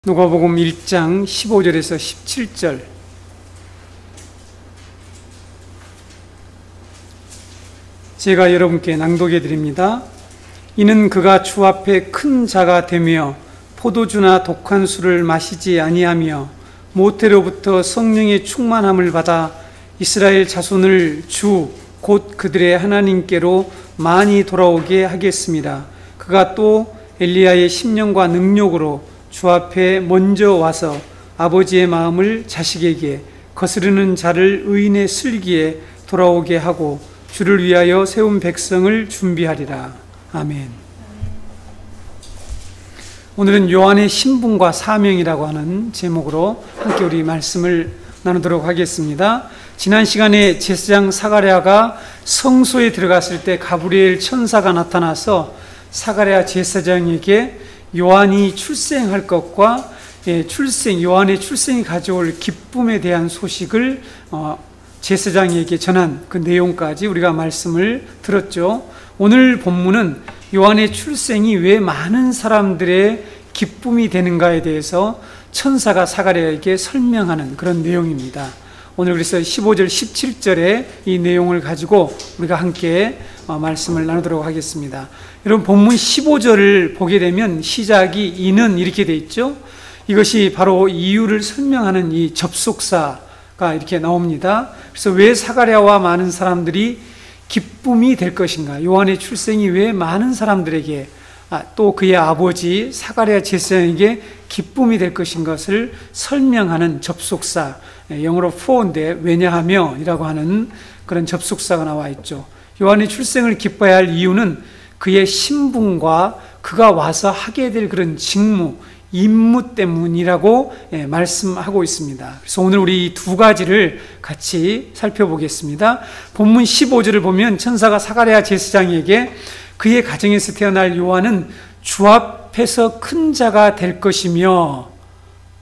누가복음 1장 15절에서 17절. 제가 여러분께 낭독해 드립니다. 이는 그가 주 앞에 큰 자가 되며 포도주나 독한 술을 마시지 아니하며 모태로부터 성령의 충만함을 받아 이스라엘 자손을 주 곧 그들의 하나님께로 많이 돌아오게 하겠습니다. 그가 또 엘리야의 심령과 능력으로 주 앞에 먼저 와서 아버지의 마음을 자식에게, 거스르는 자를 의인의 슬기에 돌아오게 하고 주를 위하여 세운 백성을 준비하리라. 아멘. 오늘은 요한의 신분과 사명이라고 하는 제목으로 함께 우리 말씀을 나누도록 하겠습니다. 지난 시간에 제사장 사가랴가 성소에 들어갔을 때 가브리엘 천사가 나타나서 사가랴 제사장에게 요한이 출생할 것과 요한의 출생이 가져올 기쁨에 대한 소식을 제사장에게 전한 그 내용까지 우리가 말씀을 들었죠. 오늘 본문은 요한의 출생이 왜 많은 사람들의 기쁨이 되는가에 대해서 천사가 사가랴에게 설명하는 그런 내용입니다. 오늘 그래서 15절, 17절의 이 내용을 가지고 우리가 함께 말씀을 나누도록 하겠습니다. 여러분, 본문 15절을 보게 되면 시작이 이는 이렇게 돼 있죠. 이것이 바로 이유를 설명하는 이 접속사가 이렇게 나옵니다. 그래서 왜 사가랴와 많은 사람들이 기쁨이 될 것인가, 요한의 출생이 왜 많은 사람들에게 또 그의 아버지 사가랴 제사장에게 기쁨이 될 것인 것을 설명하는 접속사, 영어로 for인데 왜냐하며 이라고 하는 그런 접속사가 나와 있죠. 요한의 출생을 기뻐해야 할 이유는 그의 신분과 그가 와서 하게 될 그런 직무, 임무 때문이라고 말씀하고 있습니다. 그래서 오늘 우리 이 두 가지를 같이 살펴보겠습니다. 본문 15절을 보면 천사가 사가랴 제사장에게 그의 가정에서 태어날 요한은 주 앞에서 큰 자가 될 것이며,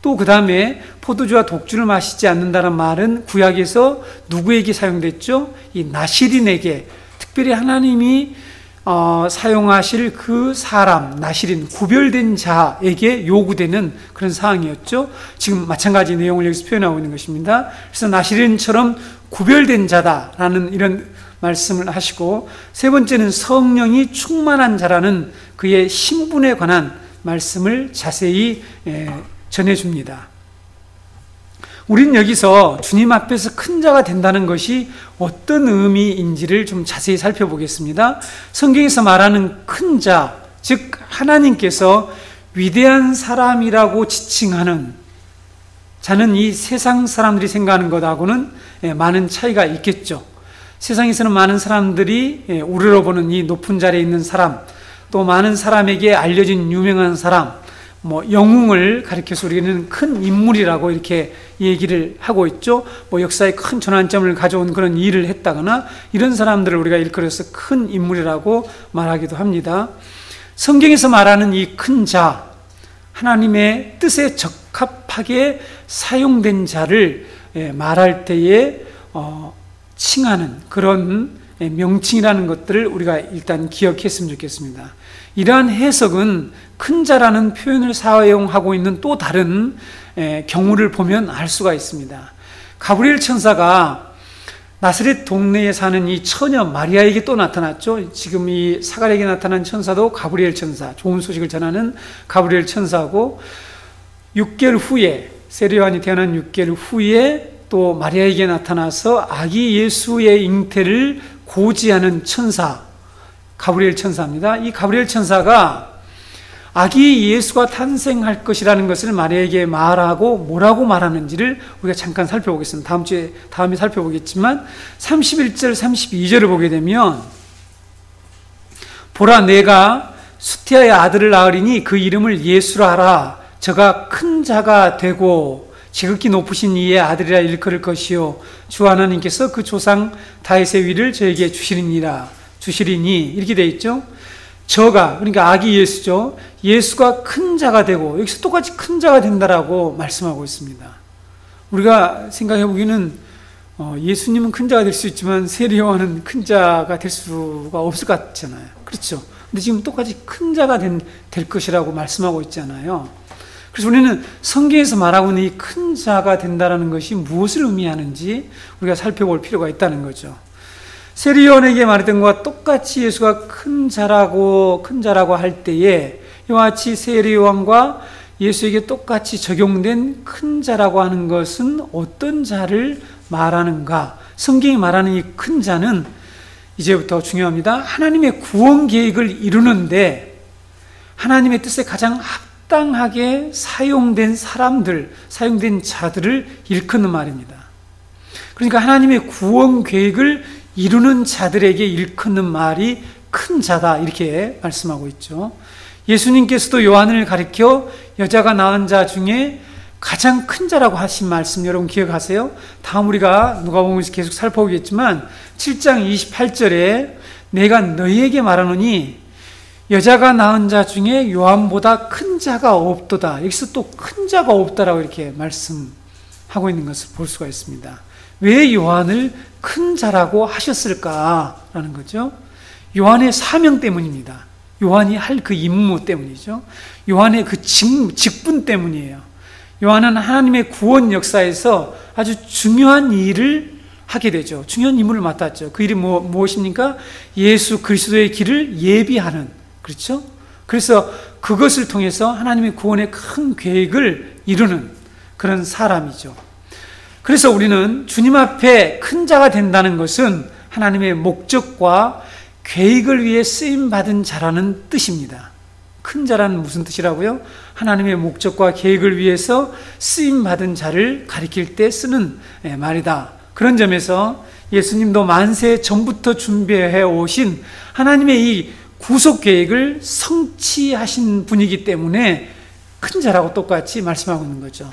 또 그 다음에 포도주와 독주를 마시지 않는다는 말은 구약에서 누구에게 사용됐죠? 이 나시린에게, 특별히 하나님이 사용하실 그 사람, 나시린, 구별된 자에게 요구되는 그런 사항이었죠. 지금 마찬가지 내용을 여기서 표현하고 있는 것입니다. 그래서 나시린처럼 구별된 자다라는 이런 말씀을 하시고, 세 번째는 성령이 충만한 자라는 그의 신분에 관한 말씀을 자세히 전해줍니다. 우리는 여기서 주님 앞에서 큰 자가 된다는 것이 어떤 의미인지를 좀 자세히 살펴보겠습니다. 성경에서 말하는 큰 자, 즉 하나님께서 위대한 사람이라고 지칭하는 자는 이 세상 사람들이 생각하는 것하고는 많은 차이가 있겠죠. 세상에서는 많은 사람들이 우러러보는 이 높은 자리에 있는 사람, 또 많은 사람에게 알려진 유명한 사람, 영웅을 가리켜서 우리는 큰 인물이라고 이렇게 얘기를 하고 있죠. 역사에 큰 전환점을 가져온 그런 일을 했다거나 이런 사람들을 우리가 일컬어서 큰 인물이라고 말하기도 합니다. 성경에서 말하는 이 큰 자, 하나님의 뜻에 적합하게 사용된 자를 말할 때에 칭하는 그런 명칭이라는 것들을 우리가 일단 기억했으면 좋겠습니다. 이러한 해석은 큰 자라는 표현을 사용하고 있는 또 다른 경우를 보면 알 수가 있습니다. 가브리엘 천사가 나사렛 동네에 사는 이 처녀 마리아에게 또 나타났죠. 지금 이 사가랴에게 나타난 천사도 가브리엘 천사, 좋은 소식을 전하는 가브리엘 천사고, 6개월 후에, 세례요한이 태어난 6개월 후에 또 마리아에게 나타나서 아기 예수의 잉태를 고지하는 천사, 가브리엘 천사입니다. 이 가브리엘 천사가 아기 예수가 탄생할 것이라는 것을 마리아에게 말하고 뭐라고 말하는지를 우리가 잠깐 살펴보겠습니다. 다음에 살펴보겠지만 31절, 32절을 보게 되면, 보라, 내가 수티아의 아들을 낳으리니 그 이름을 예수라 하라. 저가 큰 자가 되고 지극히 높으신 이의 아들이라 일컬을 것이요 주 하나님께서 그 조상 다윗의 위를 저에게 주시리니 이렇게 되어 있죠. 저가, 그러니까 아기 예수죠. 예수가 큰 자가 되고, 여기서 똑같이 큰 자가 된다라고 말씀하고 있습니다. 우리가 생각해 보기에는 예수님은 큰 자가 될 수 있지만 세례요한은 큰 자가 될 수가 없을 것 같잖아요. 그렇죠? 근데 지금 똑같이 큰 자가 될 것이라고 말씀하고 있잖아요. 그래서 우리는 성경에서 말하고 있는 이 큰 자가 된다는 것이 무엇을 의미하는지 우리가 살펴볼 필요가 있다는 거죠. 세리요한에게 말했던 것과 똑같이 예수가 큰 자라고 할 때에 이와 같이 세리요한과 예수에게 똑같이 적용된 큰 자라고 하는 것은 어떤 자를 말하는가? 성경이 말하는 이 큰 자는 이제부터 중요합니다. 하나님의 구원 계획을 이루는데 하나님의 뜻에 가장 합당하게 사용된 사람들, 사용된 자들을 일컫는 말입니다. 그러니까 하나님의 구원 계획을 이루는 자들에게 일컫는 말이 큰 자다, 이렇게 말씀하고 있죠. 예수님께서도 요한을 가리켜 여자가 낳은 자 중에 가장 큰 자라고 하신 말씀 여러분 기억하세요? 다음 우리가 누가복음에서 계속 살펴보겠지만 7장 28절에 내가 너희에게 말하노니 여자가 낳은 자 중에 요한보다 큰 자가 없도다. 여기서 또 큰 자가 없다라고 이렇게 말씀하고 있는 것을 볼 수가 있습니다. 왜 요한을 큰 자라고 하셨을까라는 거죠. 요한의 사명 때문입니다. 요한이 할 그 임무 때문이죠. 요한의 그 직분 때문이에요. 요한은 하나님의 구원 역사에서 아주 중요한 일을 하게 되죠. 중요한 임무를 맡았죠. 그 일이 무엇입니까? 예수 그리스도의 길을 예비하는, 그렇죠? 그래서 그것을 통해서 하나님의 구원의 큰 계획을 이루는 그런 사람이죠. 그래서 우리는 주님 앞에 큰 자가 된다는 것은 하나님의 목적과 계획을 위해 쓰임받은 자라는 뜻입니다. 큰 자라는 무슨 뜻이라고요? 하나님의 목적과 계획을 위해서 쓰임받은 자를 가리킬 때 쓰는 말이다. 그런 점에서 예수님도 만세 전부터 준비해 오신 하나님의 이 구속 계획을 성취하신 분이기 때문에 큰 자라고 똑같이 말씀하고 있는 거죠.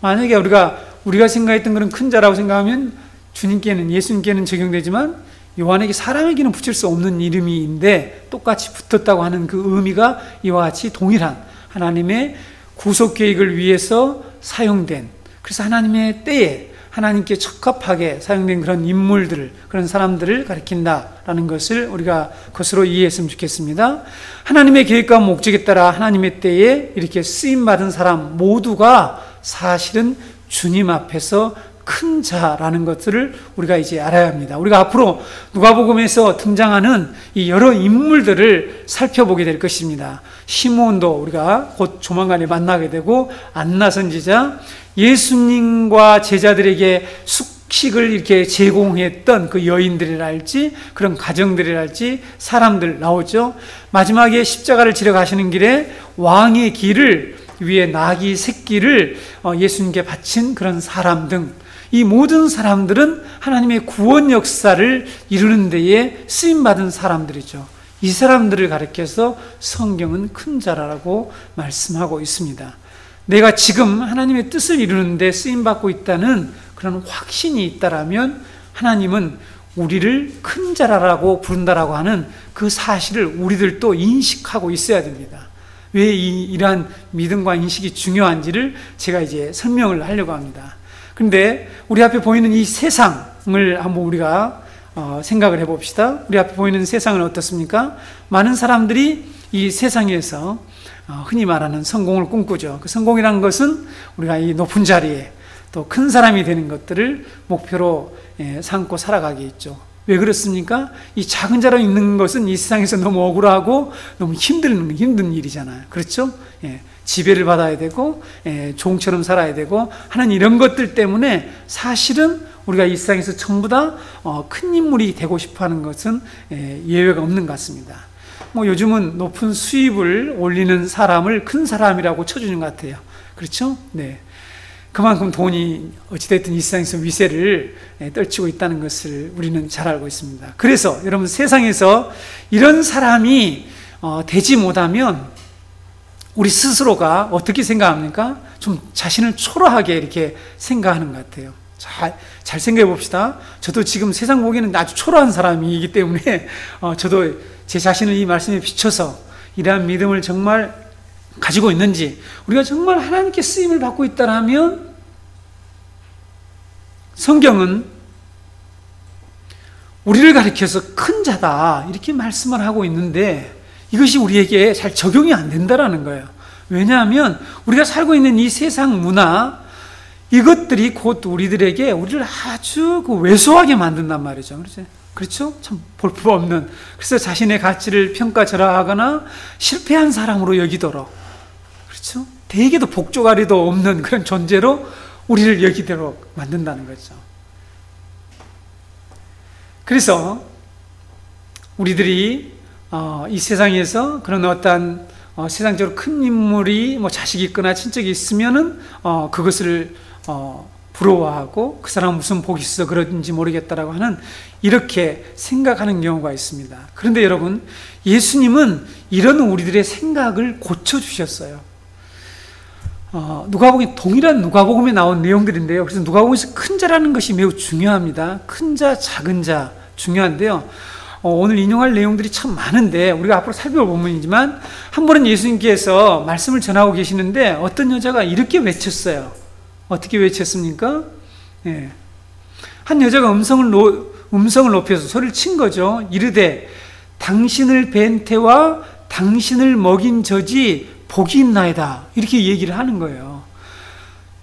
만약에 우리가 생각했던 그런 큰 자라고 생각하면 주님께는, 예수님께는 적용되지만 요한에게, 사람에게는 붙일 수 없는 이름인데 똑같이 붙었다고 하는 그 의미가 이와 같이 동일한 하나님의 구속 계획을 위해서 사용된, 그래서 하나님의 때에 하나님께 적합하게 사용된 그런 인물들을, 그런 사람들을 가리킨다라는 것을 우리가 그것으로 이해했으면 좋겠습니다. 하나님의 계획과 목적에 따라 하나님의 때에 이렇게 쓰임받은 사람 모두가 사실은 주님 앞에서 큰 자라는 것들을 우리가 이제 알아야 합니다. 우리가 앞으로 누가복음에서 등장하는 이 여러 인물들을 살펴보게 될 것입니다. 시므온도 우리가 곧 조만간에 만나게 되고, 안나 선지자, 예수님과 제자들에게 숙식을 이렇게 제공했던 그 여인들이랄지, 그런 가정들이랄지 사람들 나오죠. 마지막에 십자가를 지러 가시는 길에 왕의 길을 위에 나귀 새끼를 예수님께 바친 그런 사람 등, 이 모든 사람들은 하나님의 구원 역사를 이루는 데에 쓰임받은 사람들이죠. 이 사람들을 가리켜서 성경은 큰 자라고 말씀하고 있습니다. 내가 지금 하나님의 뜻을 이루는 데 쓰임받고 있다는 그런 확신이 있다라면 하나님은 우리를 큰 자라라고 부른다라고 하는 그 사실을 우리들도 인식하고 있어야 됩니다. 왜 이러한 믿음과 인식이 중요한지를 제가 이제 설명을 하려고 합니다. 그런데 우리 앞에 보이는 이 세상을 한번 우리가 생각을 해봅시다. 우리 앞에 보이는 세상은 어떻습니까? 많은 사람들이 이 세상에서 흔히 말하는 성공을 꿈꾸죠. 그 성공이라는 것은 우리가 이 높은 자리에 또 큰 사람이 되는 것들을 목표로 삼고 살아가겠죠. 왜 그렇습니까? 이 작은 자로 있는 것은 이 세상에서 너무 억울하고 너무 힘든 일이잖아요. 그렇죠? 지배를 받아야 되고 종처럼 살아야 되고 하는 이런 것들 때문에 사실은 우리가 이 세상에서 전부 다 큰 인물이 되고 싶어하는 것은 예외가 없는 것 같습니다. 요즘은 높은 수입을 올리는 사람을 큰 사람이라고 쳐주는 것 같아요. 그렇죠? 네. 그만큼 돈이 어찌됐든 이 세상에서 위세를 떨치고 있다는 것을 우리는 잘 알고 있습니다. 그래서 여러분, 세상에서 이런 사람이 되지 못하면 우리 스스로가 어떻게 생각합니까? 좀 자신을 초라하게 이렇게 생각하는 것 같아요. 잘 생각해 봅시다. 저도 지금 세상 보기에는 아주 초라한 사람이기 때문에 저도 제 자신을 이 말씀에 비춰서 이러한 믿음을 정말 가지고 있는지, 우리가 정말 하나님께 쓰임을 받고 있다면 성경은 우리를 가리켜서 큰 자다 이렇게 말씀을 하고 있는데 이것이 우리에게 잘 적용이 안 된다라는 거예요. 왜냐하면 우리가 살고 있는 이 세상 문화, 이것들이 곧 우리를 아주 왜소하게 만든단 말이죠. 그렇죠? 참 볼품없는, 그래서 자신의 가치를 평가절하하거나 실패한 사람으로 여기도록, 그렇죠? 대개도 복조가리도 없는 그런 존재로 우리를 여기도록 만든다는 거죠. 그래서 우리들이 이 세상에서 그런 어떤 세상적으로 큰 인물이 자식이 있거나 친척이 있으면은 그것을 부러워하고 그 사람은 무슨 복이 있어서 그런지 모르겠다라고 하는, 이렇게 생각하는 경우가 있습니다. 그런데 여러분, 예수님은 이런 우리들의 생각을 고쳐주셨어요. 누가복음, 동일한 누가복음에 나온 내용들인데요. 그래서 누가복음에서 큰 자라는 것이 매우 중요합니다. 큰 자, 작은 자 중요한데요. 오늘 인용할 내용들이 참 많은데 우리가 앞으로 살펴볼 부분이지만, 한 번은 예수님께서 말씀을 전하고 계시는데 어떤 여자가 이렇게 외쳤어요. 어떻게 외쳤습니까? 예. 한 여자가 음성을 높여서 소리를 친 거죠. 이르되 당신을 뵌 태와 당신을 먹인 젖이 복이 있나이다, 이렇게 얘기를 하는 거예요.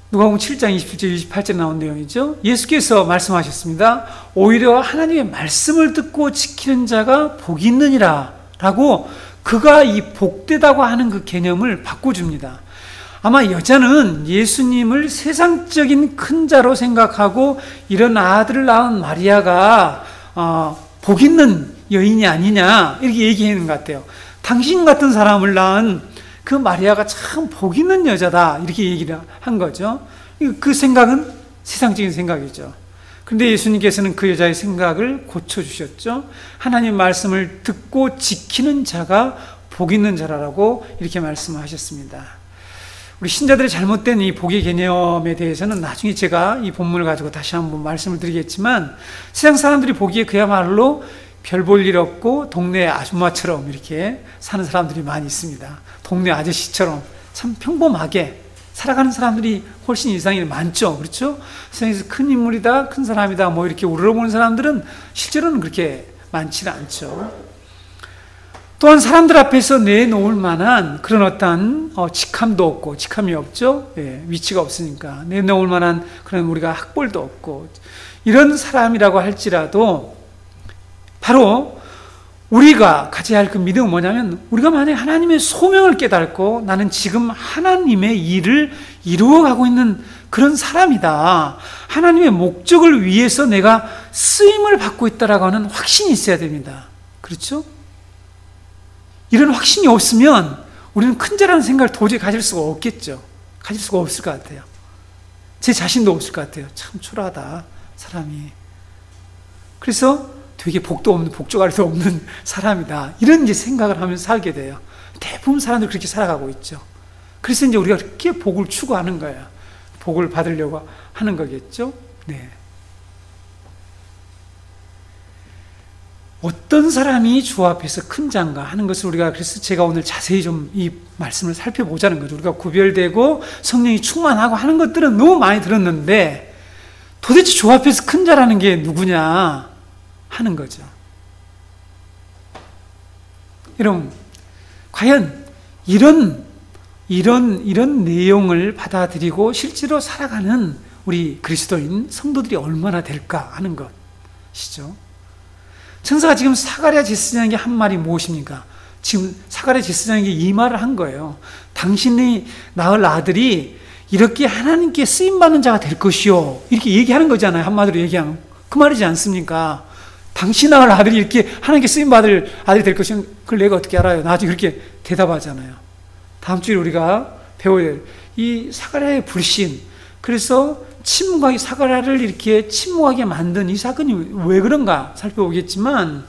누가복음 7장 27절 28절 나온 내용이죠. 예수께서 말씀하셨습니다. 오히려 하나님의 말씀을 듣고 지키는 자가 복이 있느니라 라고, 그가 이 복되다고 하는 그 개념을 바꿔줍니다. 아마 여자는 예수님을 세상적인 큰 자로 생각하고 이런 아들을 낳은 마리아가 복 있는 여인이 아니냐, 이렇게 얘기하는 것 같아요. 당신 같은 사람을 낳은 그 마리아가 참 복 있는 여자다, 이렇게 얘기를 한 거죠. 그 생각은 세상적인 생각이죠. 그런데 예수님께서는 그 여자의 생각을 고쳐주셨죠. 하나님 말씀을 듣고 지키는 자가 복 있는 자라고 이렇게 말씀하셨습니다. 우리 신자들의 잘못된 이 복의 개념에 대해서는 나중에 제가 이 본문을 가지고 다시 한번 말씀을 드리겠지만, 세상 사람들이 보기에 그야말로 별 볼 일 없고 동네 아줌마처럼 이렇게 사는 사람들이 많이 있습니다. 동네 아저씨처럼 참 평범하게 살아가는 사람들이 훨씬 이상이 많죠. 그렇죠? 세상에서 큰 인물이다, 큰 사람이다, 이렇게 우러러보는 사람들은 실제로는 그렇게 많지는 않죠. 또한 사람들 앞에서 내놓을 만한 그런 어떤 직함도 없고, 직함이 없죠. 예, 위치가 없으니까 내놓을 만한 그런 우리가 학벌도 없고, 이런 사람이라고 할지라도 바로 우리가 가져야 할 그 믿음은 뭐냐면, 우리가 만약에 하나님의 소명을 깨닫고 나는 지금 하나님의 일을 이루어가고 있는 그런 사람이다, 하나님의 목적을 위해서 내가 쓰임을 받고 있다라고 하는 확신이 있어야 됩니다. 그렇죠? 이런 확신이 없으면 우리는 큰 자라는 생각을 도저히 가질 수가 없겠죠. 가질 수가 없을 것 같아요. 제 자신도 없을 것 같아요. 참 초라하다, 사람이. 그래서 되게 복도 없는, 복조가리도 없는 사람이다, 이런 이제 생각을 하면서 살게 돼요. 대부분 사람들이 그렇게 살아가고 있죠. 그래서 이제 우리가 그렇게 복을 추구하는 거예요. 복을 받으려고 하는 거겠죠. 네. 어떤 사람이 주 앞에서 큰 자인가 하는 것을 우리가, 그래서 제가 오늘 자세히 좀 이 말씀을 살펴보자는 거죠. 우리가 구별되고 성령이 충만하고 하는 것들은 너무 많이 들었는데, 도대체 주 앞에서 큰 자라는 게 누구냐 하는 거죠. 여러분, 과연 이런 내용을 받아들이고 실제로 살아가는 우리 그리스도인 성도들이 얼마나 될까 하는 것이죠. 천사가 지금 사가랴 제사장에게 한 말이 무엇입니까? 지금 사가랴 제사장에게 이 말을 한 거예요. 당신이 낳을 아들이 이렇게 하나님께 쓰임받는 자가 될 것이요, 이렇게 얘기하는 거잖아요. 한마디로 얘기하면 그 말이지 않습니까? 당신 낳을 아들이 이렇게 하나님께 쓰임받을 아들이 될 것이요, 그걸 내가 어떻게 알아요? 나중에 그렇게 대답하잖아요. 다음 주에 우리가 배워야 될 이 사가랴의 불신, 그래서 침묵하게, 사가랴를 이렇게 침묵하게 만든 이 사건이 왜 그런가 살펴보겠지만,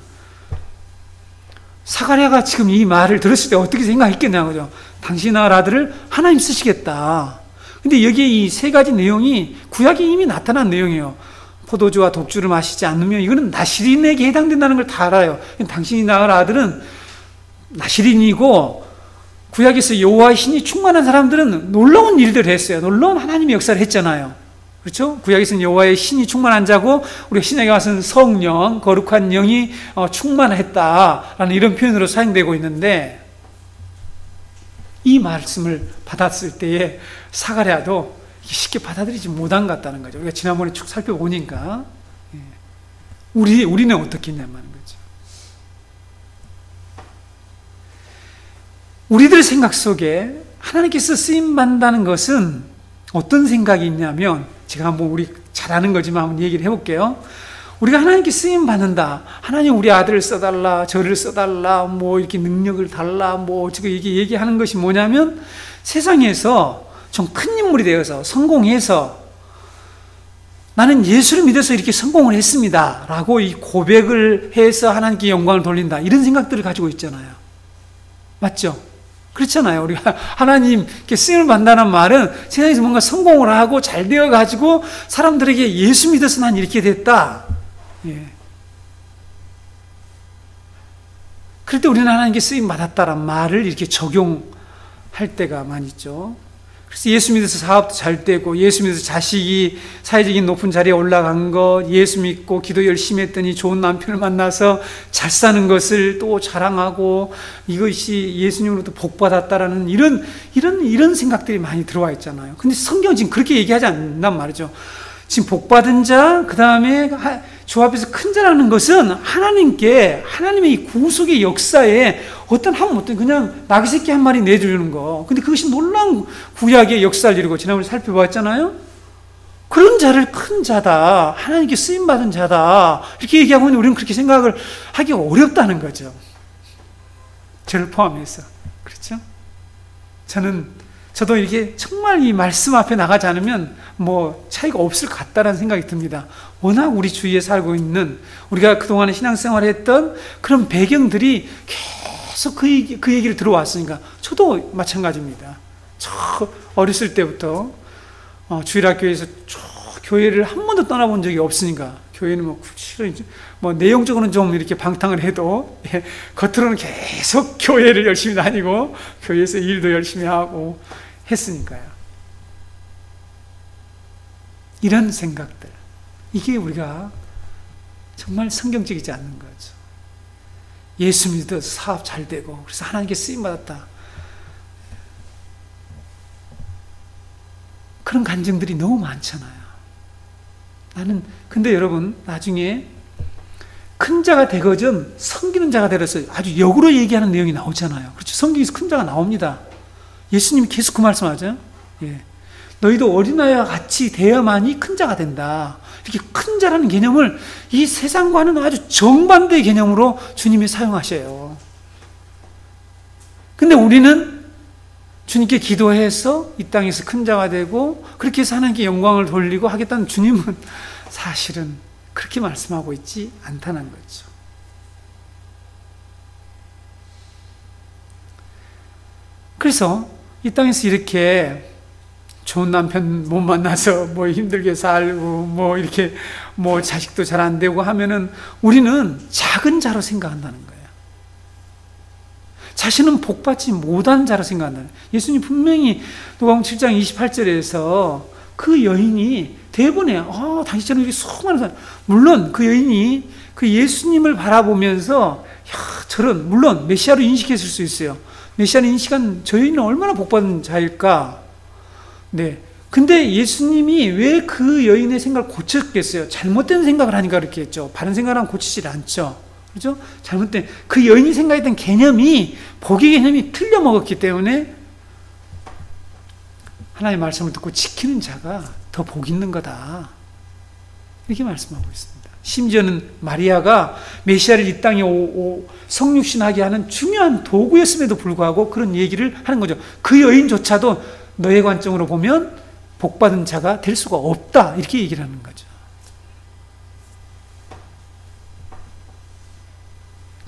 사가랴가 지금 이 말을 들었을 때 어떻게 생각했겠냐고요. 당신 낳을 아들을 하나님 쓰시겠다. 근데 여기에 이 세 가지 내용이 구약에 이미 나타난 내용이에요. 포도주와 독주를 마시지 않으면 이거는 나시린에게 해당된다는 걸 다 알아요. 당신이 낳을 아들은 나시린이고, 구약에서 여호와의 신이 충만한 사람들은 놀라운 일들을 했어요. 놀라운 하나님의 역사를 했잖아요. 그렇죠? 구약에서는 여호와의 신이 충만한 자고, 우리가 신약에 와서는 성령, 거룩한 영이 충만했다라는 이런 표현으로 사용되고 있는데, 이 말씀을 받았을 때에 사가랴도 쉽게 받아들이지 못한 것 같다는 거죠. 우리가 지난번에 쭉 살펴보니까 우리는 어떻게 했냐는 거죠. 우리들의 생각 속에 하나님께서 쓰임받는다는 것은 어떤 생각이 있냐면, 제가 한번 우리 잘 아는 거지만 한번 얘기를 해볼게요. 우리가 하나님께 쓰임받는다, 하나님 우리 아들을 써달라, 저를 써달라, 뭐 이렇게 능력을 달라, 뭐 어떻게 얘기하는 것이 뭐냐면, 세상에서 좀 큰 인물이 되어서 성공해서 나는 예수를 믿어서 이렇게 성공을 했습니다 라고 이 고백을 해서 하나님께 영광을 돌린다, 이런 생각들을 가지고 있잖아요. 맞죠? 그렇잖아요. 우리가 하나님께 쓰임을 받는다는 말은 세상에서 뭔가 성공을 하고 잘 되어가지고 사람들에게 예수 믿어서 난 이렇게 됐다. 예. 그럴 때 우리는 하나님께 쓰임 받았다란 말을 이렇게 적용할 때가 많이 있죠. 그래서 예수 믿어서 사업도 잘 되고, 예수 믿어서 자식이 사회적인 높은 자리에 올라간 것, 예수 믿고 기도 열심히 했더니 좋은 남편을 만나서 잘 사는 것을 또 자랑하고, 이것이 예수님으로부터 복받았다라는 이런 생각들이 많이 들어와 있잖아요. 근데 성경은 지금 그렇게 얘기하지 않는단 말이죠. 지금 복받은 자, 그 다음에 주 앞에서 큰 자라는 것은 하나님의 이 구속의 역사에 어떤 그냥 나귀 새끼 한 마리 내주는 거. 근데 그것이 놀라운 구약의 역사를 이루고, 지난번에 살펴봤잖아요. 그런 자를 큰 자다, 하나님께 쓰임받은 자다, 이렇게 얘기하고 있는데 우리는 그렇게 생각을 하기가 어렵다는 거죠. 저를 포함해서. 그렇죠? 저도 이렇게 정말 이 말씀 앞에 나가지 않으면 뭐 차이가 없을 것 같다는 생각이 듭니다. 워낙 우리 주위에 살고 있는, 우리가 그동안에 신앙생활을 했던 그런 배경들이 계속 그 얘기를 들어왔으니까. 저도 마찬가지입니다. 저 어렸을 때부터 주일학교에서 교회를 한 번도 떠나본 적이 없으니까, 교회는 뭐 내용적으로는 좀 이렇게 방탕을 해도 겉으로는 계속 교회를 열심히 다니고 교회에서 일도 열심히 하고 했으니까요. 이런 생각들, 이게 우리가 정말 성경적이지 않는 거죠. 예수 믿어서 사업 잘 되고, 그래서 하나님께 쓰임받았다, 그런 간증들이 너무 많잖아요. 근데 여러분, 나중에 큰 자가 되거든 섬기는 자가 되어서 아주 역으로 얘기하는 내용이 나오잖아요. 그렇죠? 성경에서 큰 자가 나옵니다. 예수님이 계속 그 말씀하죠. 예. 너희도 어린아이와 같이 되어야만이 큰 자가 된다. 이렇게 큰 자라는 개념을 이 세상과는 아주 정반대의 개념으로 주님이 사용하셔요. 근데 우리는 주님께 기도해서 이 땅에서 큰 자가 되고, 그렇게 해서 하나님께 영광을 돌리고 하겠다는 주님은 사실은 그렇게 말씀하고 있지 않다는 거죠. 그래서 이 땅에서 이렇게 좋은 남편 못 만나서 뭐 힘들게 살고, 뭐 이렇게 뭐 자식도 잘 안 되고 하면은 우리는 작은 자로 생각한다는 거예요. 자신은 복받지 못한 자로 생각한다는 거예요. 예수님 분명히 누가복음 7장 28절에서 그 여인이 대본에 당신처럼 이렇게 수많은 사람, 물론 그 여인이 그 예수님을 바라보면서 저런, 물론 메시아로 인식했을 수 있어요. 메시아를 인식한 저 여인은 얼마나 복받은 자일까? 네. 근데 예수님이 왜 그 여인의 생각을 고쳤겠어요? 잘못된 생각을 하니까 그렇게 했죠. 바른 생각을 하면 고치질 않죠. 그죠? 잘못된, 그 여인이 생각했던 개념이, 복의 개념이 틀려 먹었기 때문에 하나님의 말씀을 듣고 지키는 자가 더 복 있는 거다, 이렇게 말씀하고 있습니다. 심지어는 마리아가 메시아를 이 땅에 성육신하게 하는 중요한 도구였음에도 불구하고 그런 얘기를 하는 거죠. 그 여인조차도 너의 관점으로 보면 복받은 자가 될 수가 없다, 이렇게 얘기를 하는 거죠.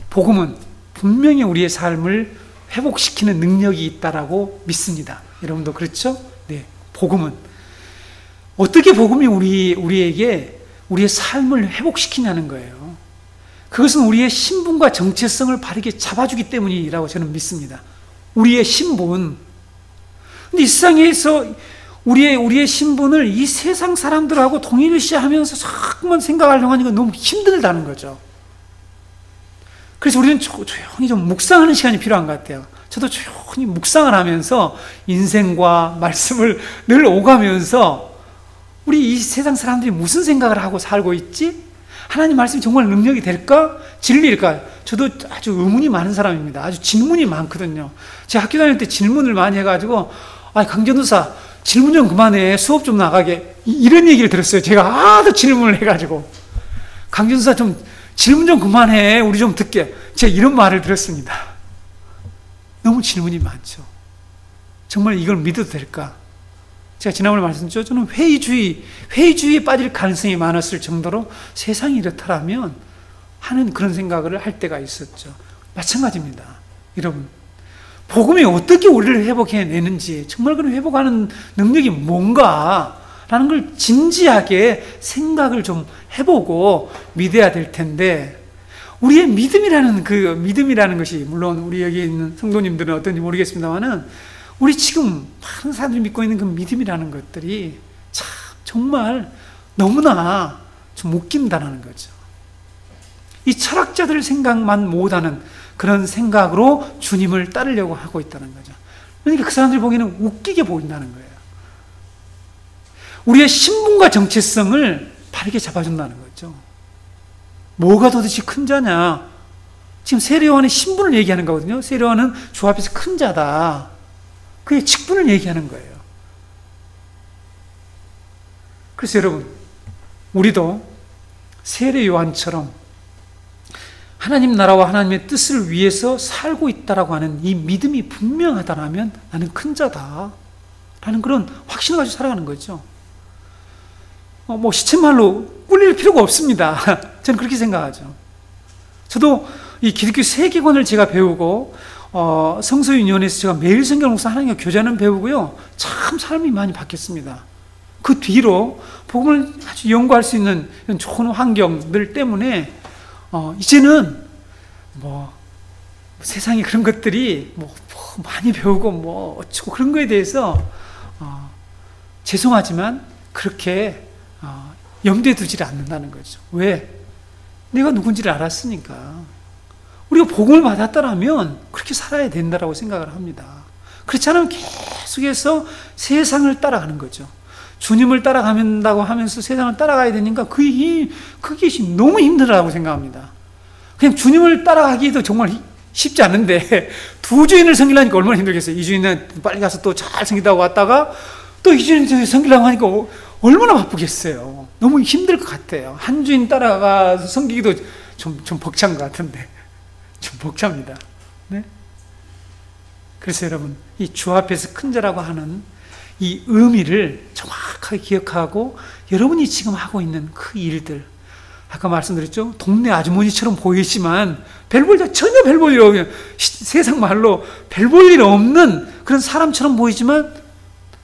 복음은 분명히 우리의 삶을 회복시키는 능력이 있다라고 믿습니다. 여러분도 그렇죠? 네. 복음은 어떻게 복음이 우리에게 우리의 삶을 회복시키냐는 거예요. 그것은 우리의 신분과 정체성을 바르게 잡아주기 때문이라고 저는 믿습니다. 우리의 신분. 근데 이 세상에서 우리의 신분을 이 세상 사람들하고 동일시하면서 자꾸만 생각하려고 하니까 너무 힘들다는 거죠. 그래서 우리는 조용히 좀 묵상하는 시간이 필요한 것 같아요. 저도 조용히 묵상을 하면서 인생과 말씀을 늘 오가면서 우리 이 세상 사람들이 무슨 생각을 하고 살고 있지? 하나님 말씀이 정말 능력이 될까? 진리일까? 저도 아주 의문이 많은 사람입니다. 아주 질문이 많거든요. 제가 학교 다닐 때 질문을 많이 해가지고, 강전도사, 질문 좀 그만해. 수업 좀 나가게. 이런 얘기를 들었어요. 제가 하도 질문을 해가지고. 강전도사 좀 질문 좀 그만해. 우리 좀 듣게. 제가 이런 말을 들었습니다. 너무 질문이 많죠. 정말 이걸 믿어도 될까? 제가 지난번에 말씀드렸죠. 저는 회의주의에 빠질 가능성이 많았을 정도로 세상이 이렇다라면 하는 그런 생각을 할 때가 있었죠. 마찬가지입니다. 여러분, 복음이 어떻게 우리를 회복해내는지, 정말 그런 회복하는 능력이 뭔가라는 걸 진지하게 생각을 좀 해보고 믿어야 될 텐데, 우리의 믿음이라는 것이, 물론 우리 여기 있는 성도님들은 어떤지 모르겠습니다만은, 우리 지금 많은 사람들이 믿고 있는 그 믿음이라는 것들이 참 정말 너무나 좀 웃긴다는 거죠. 이 철학자들 생각만 못하는 그런 생각으로 주님을 따르려고 하고 있다는 거죠. 그러니까 그 사람들이 보기에는 웃기게 보인다는 거예요. 우리의 신분과 정체성을 바르게 잡아준다는 거죠. 뭐가 도대체 큰 자냐? 지금 세례요한의 신분을 얘기하는 거거든요. 세례요한은 주 앞에서 큰 자다. 그의 직분을 얘기하는 거예요. 그래서 여러분, 우리도 세례 요한처럼 하나님 나라와 하나님의 뜻을 위해서 살고 있다라고 하는 이 믿음이 분명하다면 나는 큰 자다 라는 그런 확신을 가지고 살아가는 거죠. 시쳇말로 꿀릴 필요가 없습니다. 저는 그렇게 생각하죠. 저도 이 기독교 세계관을 제가 배우고 성서윤회원에서 제가 매일 성경 묵상 하나님과 교제하는 배우고요. 참 삶이 많이 바뀌었습니다. 그 뒤로 복음을 아주 연구할 수 있는 이런 좋은 환경들 때문에 이제는 세상에 그런 것들이 많이 배우고 어쩌고 그런 거에 대해서 죄송하지만 그렇게 염두에 두지를 않는다는 거죠. 왜? 내가 누군지를 알았으니까. 우리가 복음을 받았다면 그렇게 살아야 된다고 생각을 합니다. 그렇지 않으면 계속해서 세상을 따라가는 거죠. 주님을 따라간다고 하면서 세상을 따라가야 되니까 그게 너무 힘들다고 생각합니다. 그냥 주님을 따라가기도 정말 쉽지 않은데 두 주인을 섬기려니까 얼마나 힘들겠어요. 이 주인은 빨리 가서 또 잘 섬기다고 왔다가 또 이 주인 섬기려고 하니까 얼마나 바쁘겠어요. 너무 힘들 것 같아요. 한 주인 따라가서 섬기기도 좀 벅찬 것 같은데. 좀 벅찹니다. 네? 그래서 여러분, 이 주 앞에서 큰 자라고 하는 이 의미를 정확하게 기억하고 여러분이 지금 하고 있는 그 일들, 아까 말씀드렸죠? 동네 아주머니처럼 보이지만 전혀 별 볼 일 없는, 세상 말로 별 볼 일 없는 그런 사람처럼 보이지만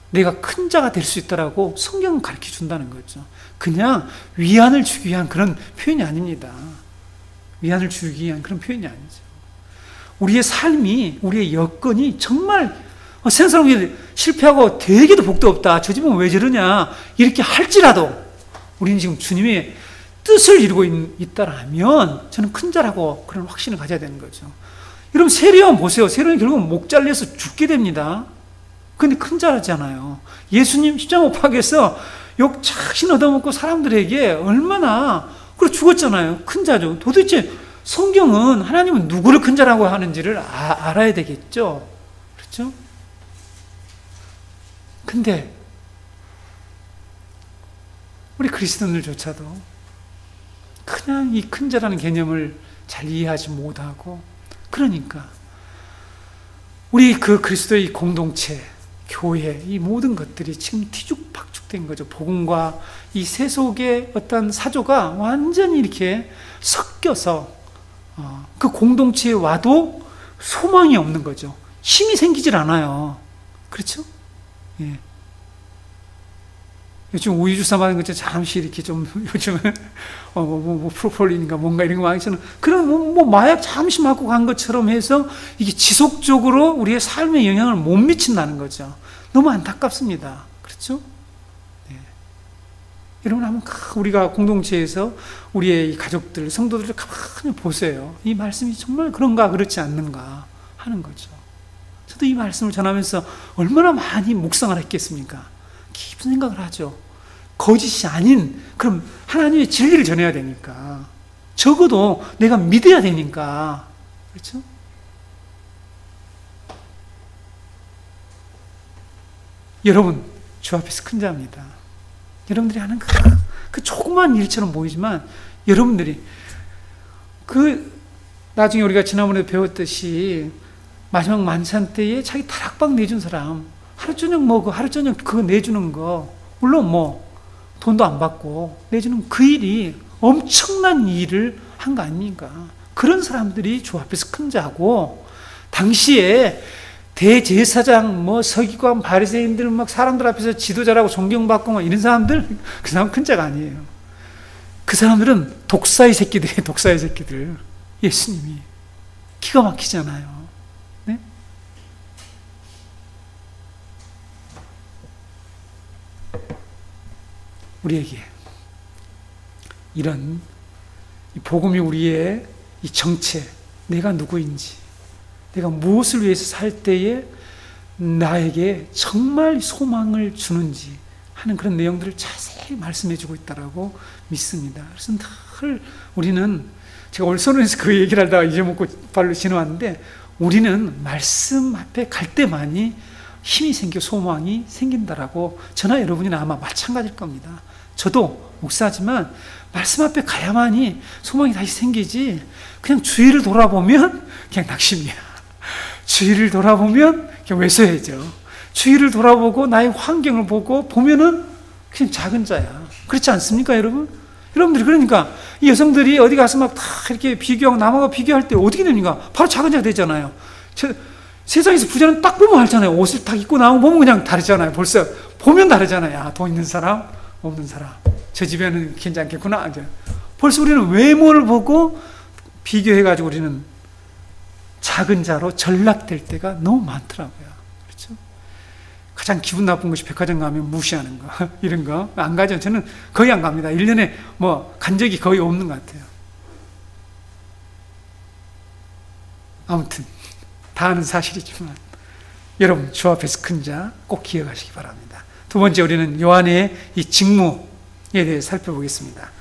내가 큰 자가 될 수 있다라고 성경은 가르쳐 준다는 거죠. 그냥 위안을 주기 위한 그런 표현이 아닙니다. 위안을 주기 위한 그런 표현이 아니죠. 우리의 삶이, 우리의 여건이 정말 세상 사람들이 실패하고 되게도 복도 없다. 저 집은 왜 저러냐. 이렇게 할지라도 우리는 지금 주님의 뜻을 이루고 있다라면 저는 큰 자라고 그런 확신을 가져야 되는 거죠. 여러분, 세례요한 보세요. 세례요한 결국은 목 잘려서 죽게 됩니다. 근데 큰 자잖아요. 예수님 십자가 못 박에서 욕 착신 얻어먹고 사람들에게 얼마나 죽었잖아요. 큰 자죠. 도대체 성경은 하나님은 누구를 큰 자라고 하는지를 알아야 되겠죠. 그렇죠? 근데 우리 그리스도인들조차도 그냥 이 큰 자라는 개념을 잘 이해하지 못하고, 그러니까 우리 그 그리스도의 공동체, 교회, 이 모든 것들이 지금 뒤죽박죽된 거죠. 복음과 이 세속의 어떤 사조가 완전히 이렇게 섞여서 그 공동체에 와도 소망이 없는 거죠. 힘이 생기질 않아요. 그렇죠? 예. 요즘 우유주사 맞은 것처럼 잠시 이렇게 좀 요즘은 프로폴린인가 뭔가 이런 거 많이 쓰는 그런 마약 잠시 맞고 간 것처럼 해서 이게 지속적으로 우리의 삶에 영향을 못 미친다는 거죠. 너무 안타깝습니다. 그렇죠? 네. 여러분 한번 우리가 공동체에서 우리의 가족들, 성도들을 가만히 보세요. 이 말씀이 정말 그런가 그렇지 않는가 하는 거죠. 저도 이 말씀을 전하면서 얼마나 많이 묵상을 했겠습니까? 깊은 생각을 하죠. 거짓이 아닌, 그럼 하나님의 진리를 전해야 되니까. 적어도 내가 믿어야 되니까. 그렇죠? 여러분, 주 앞에서 큰 자입니다. 여러분들이 하는 그 조그만 일처럼 보이지만, 여러분들이 나중에 우리가 지난번에 배웠듯이 마지막 만찬 때에 자기 다락방 내준 사람, 하루 저녁 먹고 하루 저녁 그거 내주는 거, 물론 돈도 안 받고 내주는 그 일이 엄청난 일을 한 거 아닙니까? 그런 사람들이 주 앞에서 큰 자고, 당시에 대제사장, 서기관, 바리새인들 사람들 앞에서 지도자라고 존경받고 이런 사람들, 그 사람 큰 자가 아니에요. 그 사람들은 독사의 새끼들이에요. 독사의 새끼들. 예수님이 기가 막히잖아요. 네? 우리에게 이런 복음이 우리의 이 정체, 내가 누구인지, 내가 무엇을 위해서 살 때에 나에게 정말 소망을 주는지 하는 그런 내용들을 자세히 말씀해 주고 있다고 믿습니다. 그래서 늘 우리는, 제가 오늘 선언에서 그 얘기를 하다가 잊어먹고 발로 지나왔는데, 우리는 말씀 앞에 갈 때만이 힘이 생겨 소망이 생긴다라고, 저나 여러분이나 아마 마찬가지일 겁니다. 저도 목사지만 말씀 앞에 가야만이 소망이 다시 생기지, 그냥 주위를 돌아보면 그냥 낙심이야. 주위를 돌아보면 그냥 왜소해져. 주위를 돌아보고 나의 환경을 보면은 그냥 작은 자야. 그렇지 않습니까, 여러분? 여러분들이, 그러니까 이 여성들이 어디 가서 막 다 이렇게 비교하고 남하고 비교할 때 어떻게 됩니까? 바로 작은 자가 되잖아요. 세상에서 부자는 딱 보면 알잖아요. 옷을 딱 입고 나오면 보면 그냥 다르잖아요. 벌써 보면 다르잖아요. 아, 돈 있는 사람, 없는 사람. 저 집에는 괜찮겠구나. 벌써 우리는 외모를 보고 비교해가지고 우리는 작은 자로 전락될 때가 너무 많더라고요. 그렇죠? 가장 기분 나쁜 것이 백화점 가면 무시하는 거, 이런 거. 안 가죠. 저는 거의 안 갑니다. 1년에 간 적이 거의 없는 것 같아요. 아무튼, 다 아는 사실이지만, 여러분, 주 앞에서 큰 자 꼭 기억하시기 바랍니다. 두 번째, 우리는 요한의 이 직무에 대해 살펴보겠습니다.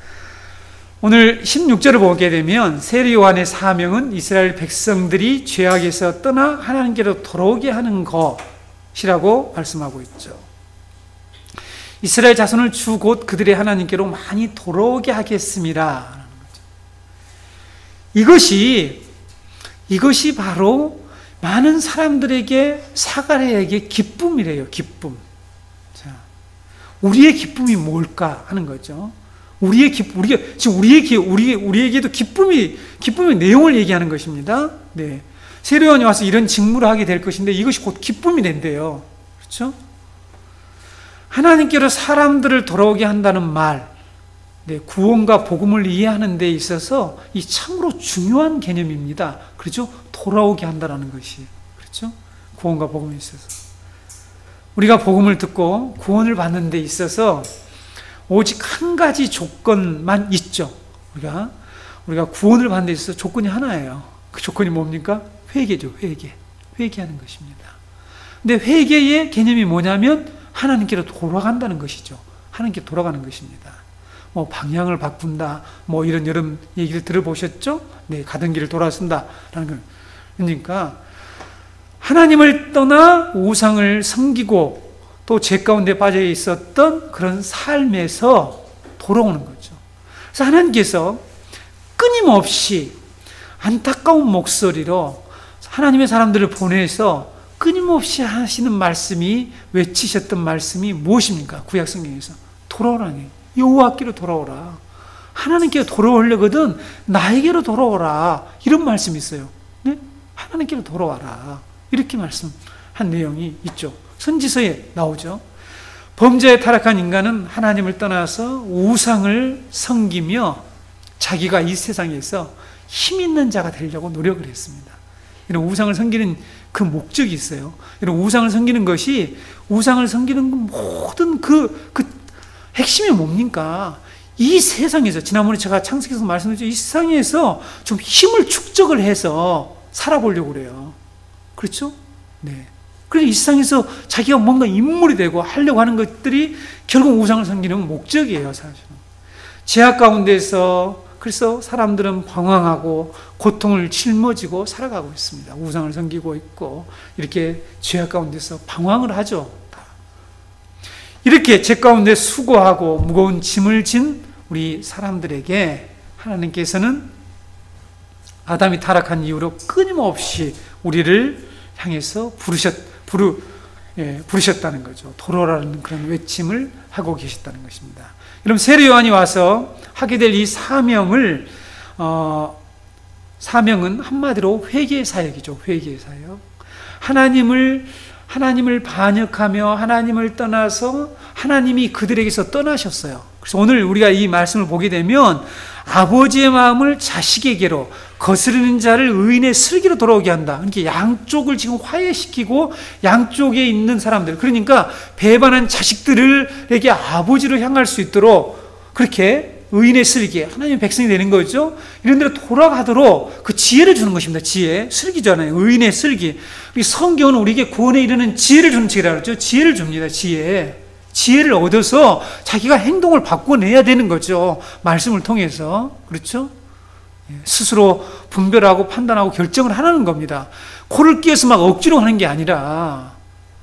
오늘 16절을 보게 되면, 세례 요한의 사명은 이스라엘 백성들이 죄악에서 떠나 하나님께로 돌아오게 하는 것이라고 말씀하고 있죠. 이스라엘 자손을 주 곧 그들의 하나님께로 많이 돌아오게 하겠습니다. 이것이 바로 많은 사람들에게, 사가랴에게 기쁨이래요. 기쁨. 자, 우리의 기쁨이 뭘까 하는 거죠. 우리에게도 기쁨의 내용을 얘기하는 것입니다. 네. 세례 요한이 와서 이런 직무를 하게 될 것인데, 이것이 곧 기쁨이 된대요. 그렇죠? 하나님께로 사람들을 돌아오게 한다는 말, 네, 구원과 복음을 이해하는 데 있어서 이 참으로 중요한 개념입니다. 그렇죠? 돌아오게 한다는 것이. 그렇죠? 구원과 복음에 있어서. 우리가 복음을 듣고 구원을 받는 데 있어서 오직 한 가지 조건만 있죠. 우리가 구원을 받는 데 있어서 조건이 하나예요. 그 조건이 뭡니까? 회개죠. 회개하는 것입니다. 근데 회개의 개념이 뭐냐면 하나님께로 돌아간다는 것이죠. 하나님께 돌아가는 것입니다. 방향을 바꾼다, 이런 여러 얘기를 들어보셨죠? 네, 가던 길을 돌아선다라는 거. 그러니까 하나님을 떠나 우상을 섬기고 또 죄 가운데 빠져 있었던 그런 삶에서 돌아오는 거죠. 그래서 하나님께서 끊임없이 안타까운 목소리로 하나님의 사람들을 보내서 끊임없이 하시는 말씀이, 외치셨던 말씀이 무엇입니까? 구약 성경에서 돌아오라니, 여호와께로 돌아오라. 하나님께로 돌아오려거든 나에게로 돌아오라, 이런 말씀이 있어요. 네? 하나님께로 돌아와라, 이렇게 말씀한 내용이 있죠. 선지서에 나오죠. 범죄에 타락한 인간은 하나님을 떠나서 우상을 섬기며 자기가 이 세상에서 힘 있는 자가 되려고 노력을 했습니다. 이런 우상을 섬기는 그 목적이 있어요. 이런 우상을 섬기는 것이, 우상을 섬기는 모든 그 핵심이 뭡니까? 이 세상에서, 지난번에 제가 창세기에서 말씀드렸죠. 이 세상에서 좀 힘을 축적을 해서 살아보려고 그래요. 그렇죠? 네. 그래서 이 세상에서 자기가 뭔가 인물이 되고 하려고 하는 것들이 결국 우상을 섬기는 목적이에요, 사실은. 죄악 가운데서 그래서 사람들은 방황하고 고통을 짊어지고 살아가고 있습니다. 우상을 섬기고 있고 이렇게 죄악 가운데서 방황을 하죠. 이렇게 죄 가운데 수고하고 무거운 짐을 진 우리 사람들에게 하나님께서는 아담이 타락한 이후로 끊임없이 우리를 향해서 부르셨다는 거죠. 돌아오라는 그런 외침을 하고 계셨다는 것입니다. 여러분, 세례 요한이 와서 하게 될 이 사명은 한마디로 회개의 사역이죠. 회개의 사역. 하나님을 반역하며 하나님을 떠나서 하나님이 그들에게서 떠나셨어요. 그래서 오늘 우리가 이 말씀을 보게 되면 아버지의 마음을 자식에게로, 거스르는 자를 의인의 슬기로 돌아오게 한다. 이렇게 양쪽을 지금 화해시키고 양쪽에 있는 사람들, 그러니까 배반한 자식들에게 아버지로 향할 수 있도록 그렇게 의인의 슬기, 하나님의 백성이 되는 거죠. 이런 데로 돌아가도록 그 지혜를 주는 것입니다. 지혜, 슬기잖아요. 의인의 슬기. 성경은 우리에게 구원에 이르는 지혜를 주는 책이라고 그러죠. 지혜를 줍니다. 지혜를 얻어서 자기가 행동을 바꿔내야 되는 거죠. 말씀을 통해서. 그렇죠? 스스로 분별하고 판단하고 결정을 하는 겁니다. 코를 끼어서 막 억지로 하는 게 아니라,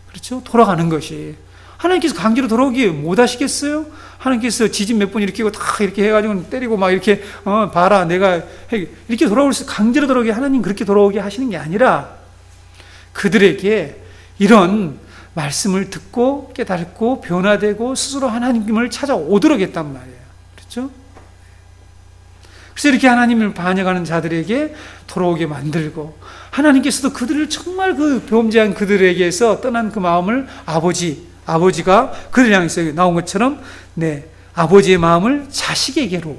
그렇죠? 돌아가는 것이. 하나님께서 강제로 돌아오기 못 하시겠어요? 하나님께서 지진 몇 번 일으키고 다 이렇게 해가지고 때리고 막 이렇게 봐라 내가 이렇게 돌아오면서 강제로 돌아오게, 하나님 그렇게 돌아오게 하시는 게 아니라 그들에게 이런 말씀을 듣고 깨닫고 변화되고 스스로 하나님을 찾아오도록 했단 말이에요. 그렇죠? 그래서 이렇게 하나님을 반역하는 자들에게 돌아오게 만들고, 하나님께서도 그들을 정말 그 범죄한 그들에게서 떠난 그 마음을 아버지가 그들을 향해서 나온 것처럼, 네, 아버지의 마음을 자식에게로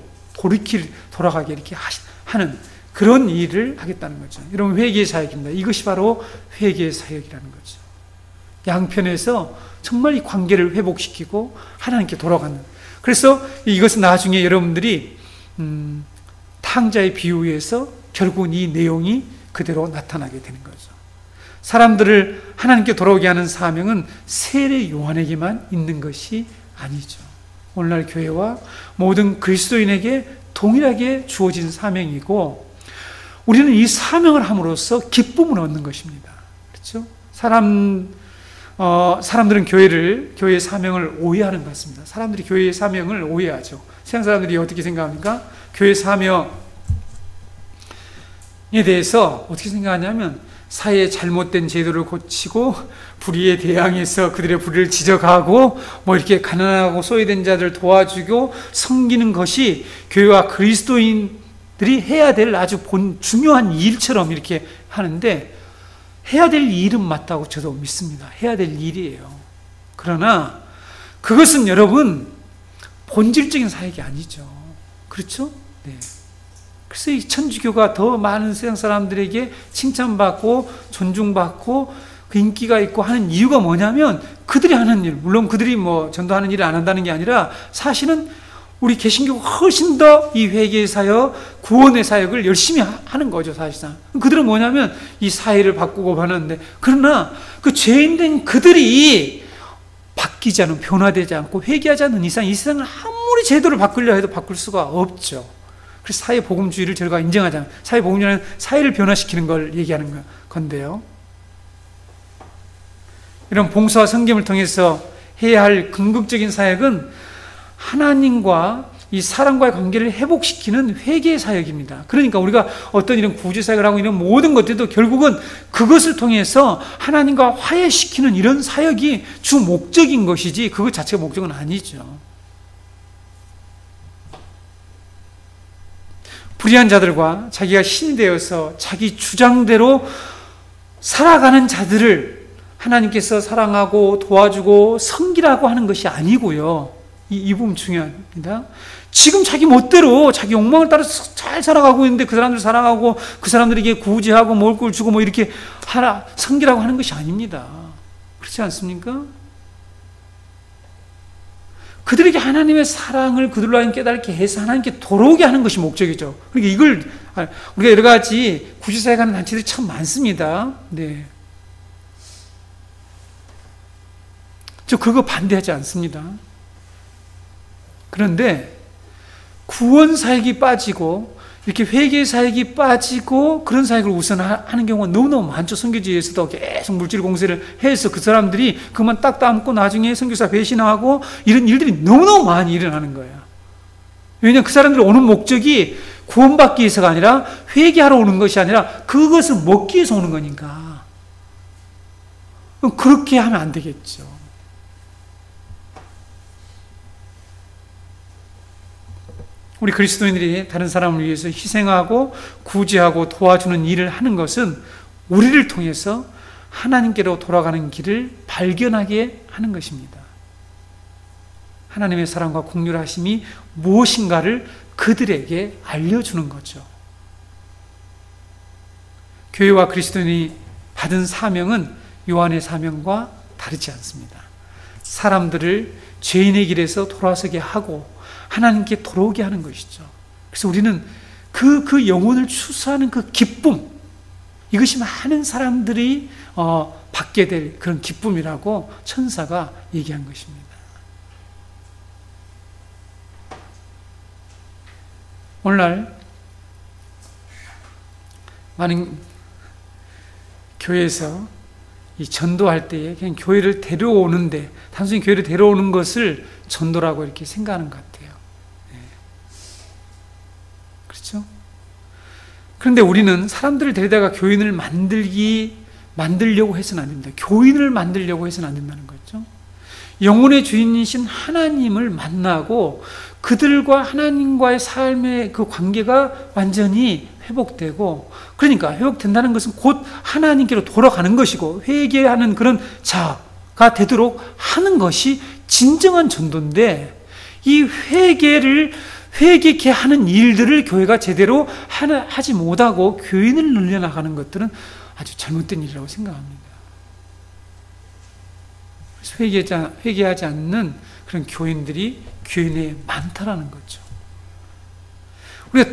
돌아가게 이렇게 하는 그런 일을 하겠다는 거죠. 여러분, 회개의 사역입니다. 이것이 바로 회개의 사역이라는 거죠. 양편에서 정말 이 관계를 회복시키고 하나님께 돌아가는. 그래서 이것은 나중에 여러분들이 탕자의 비유에서 결국은 이 내용이 그대로 나타나게 되는 거죠. 사람들을 하나님께 돌아오게 하는 사명은 세례 요한에게만 있는 것이 아니죠. 오늘날 교회와 모든 그리스도인에게 동일하게 주어진 사명이고, 우리는 이 사명을 함으로써 기쁨을 얻는 것입니다. 그렇죠? 사람들은 교회의 사명을 오해하는 것 같습니다. 사람들이 교회의 사명을 오해하죠. 세상 사람들이 어떻게 생각합니까? 교회 사명에 대해서 어떻게 생각하냐면, 사회의 잘못된 제도를 고치고 불의에 대항해서 그들의 불의를 지적하고 이렇게 가난하고 소외된 자들을 도와주고 섬기는 것이 교회와 그리스도인들이 해야 될 아주 중요한 일처럼 이렇게 하는데, 해야 될 일은 맞다고 저도 믿습니다. 해야 될 일이에요. 그러나 그것은 여러분 본질적인 사역이 아니죠. 그렇죠? 네. 그래서 이 천주교가 더 많은 세상 사람들에게 칭찬받고 존중받고 그 인기가 있고 하는 이유가 뭐냐면, 그들이 하는 일, 물론 그들이 전도하는 일을 안 한다는 게 아니라, 사실은 우리 개신교가 훨씬 더 이 회개의 사역, 구원의 사역을 열심히 하는 거죠, 사실상. 그들은 뭐냐면 이 사회를 바꾸고 하는데, 그러나 그 죄인된 그들이 바뀌지 않고 변화되지 않고 회개하지 않는 이상 이 세상을 아무리 제도를 바꾸려 해도 바꿀 수가 없죠. 그래서 사회복음주의를 저희가 인정하지 않아요. 사회복음주의는 사회를 변화시키는 걸 얘기하는 건데요. 이런 봉사와 섬김을 통해서 해야 할 궁극적인 사역은 하나님과 이 사람과의 관계를 회복시키는 회개의 사역입니다. 그러니까 우리가 어떤 이런 구제사역을 하고 이런 모든 것들도 결국은 그것을 통해서 하나님과 화해시키는 이런 사역이 주 목적인 것이지 그것 자체가 목적은 아니죠. 불의한 자들과 자기가 신이 되어서 자기 주장대로 살아가는 자들을 하나님께서 사랑하고 도와주고 섬기라고 하는 것이 아니고요. 이 부분 중요합니다. 지금 자기 멋대로 자기 욕망을 따라서 잘 살아가고 있는데 그 사람들 사랑하고 그 사람들에게 구제하고 먹을 걸 주고 이렇게 섬기라고 하는 것이 아닙니다. 그렇지 않습니까? 그들에게 하나님의 사랑을 그들로 하여금 깨닫게 해서 하나님께 돌아오게 하는 것이 목적이죠. 그러니까 이걸 우리가 여러 가지 구제사역하는 단체들이 참 많습니다. 네. 저 그거 반대하지 않습니다. 그런데 구원 사역이 빠지고 이렇게 회개 사역이 빠지고 그런 사역을 우선 하는 경우가 너무너무 많죠. 선교지에서도 계속 물질 공세를 해서 그 사람들이 그만 딱 담고 나중에 선교사 배신하고 이런 일들이 너무너무 많이 일어나는 거예요. 왜냐하면 그 사람들이 오는 목적이 구원받기 위해서가 아니라 회개하러 오는 것이 아니라 그것을 먹기 위해서 오는 거니까. 그렇게 하면 안 되겠죠. 우리 그리스도인들이 다른 사람을 위해서 희생하고 구제하고 도와주는 일을 하는 것은 우리를 통해서 하나님께로 돌아가는 길을 발견하게 하는 것입니다. 하나님의 사랑과 긍휼하심이 무엇인가를 그들에게 알려주는 거죠. 교회와 그리스도인이 받은 사명은 요한의 사명과 다르지 않습니다. 사람들을 죄인의 길에서 돌아서게 하고 하나님께 돌아오게 하는 것이죠. 그래서 우리는 그 영혼을 추수하는 그 기쁨, 이것이 많은 사람들이 받게 될 그런 기쁨이라고 천사가 얘기한 것입니다. 오늘날 많은 교회에서 이 전도할 때에 그냥 교회를 데려오는데 단순히 교회를 데려오는 것을 전도라고 이렇게 생각하는 것 같아요. 그렇죠? 그런데 우리는 사람들을 데려다가 교인을 만들려고 해서는 안 됩니다. 교인을 만들려고 해서는 안 된다는 거죠. 영혼의 주인이신 하나님을 만나고 그들과 하나님과의 삶의 그 관계가 완전히 회복되고, 그러니까 회복된다는 것은 곧 하나님께로 돌아가는 것이고 회개하는 그런 자가 되도록 하는 것이 진정한 전도인데, 이 회개케 하는 일들을 교회가 제대로 하지 못하고 교인을 늘려나가는 것들은 아주 잘못된 일이라고 생각합니다. 그래서 회개하지 않는 그런 교인들이 교회 내에 많다라는 거죠. 우리가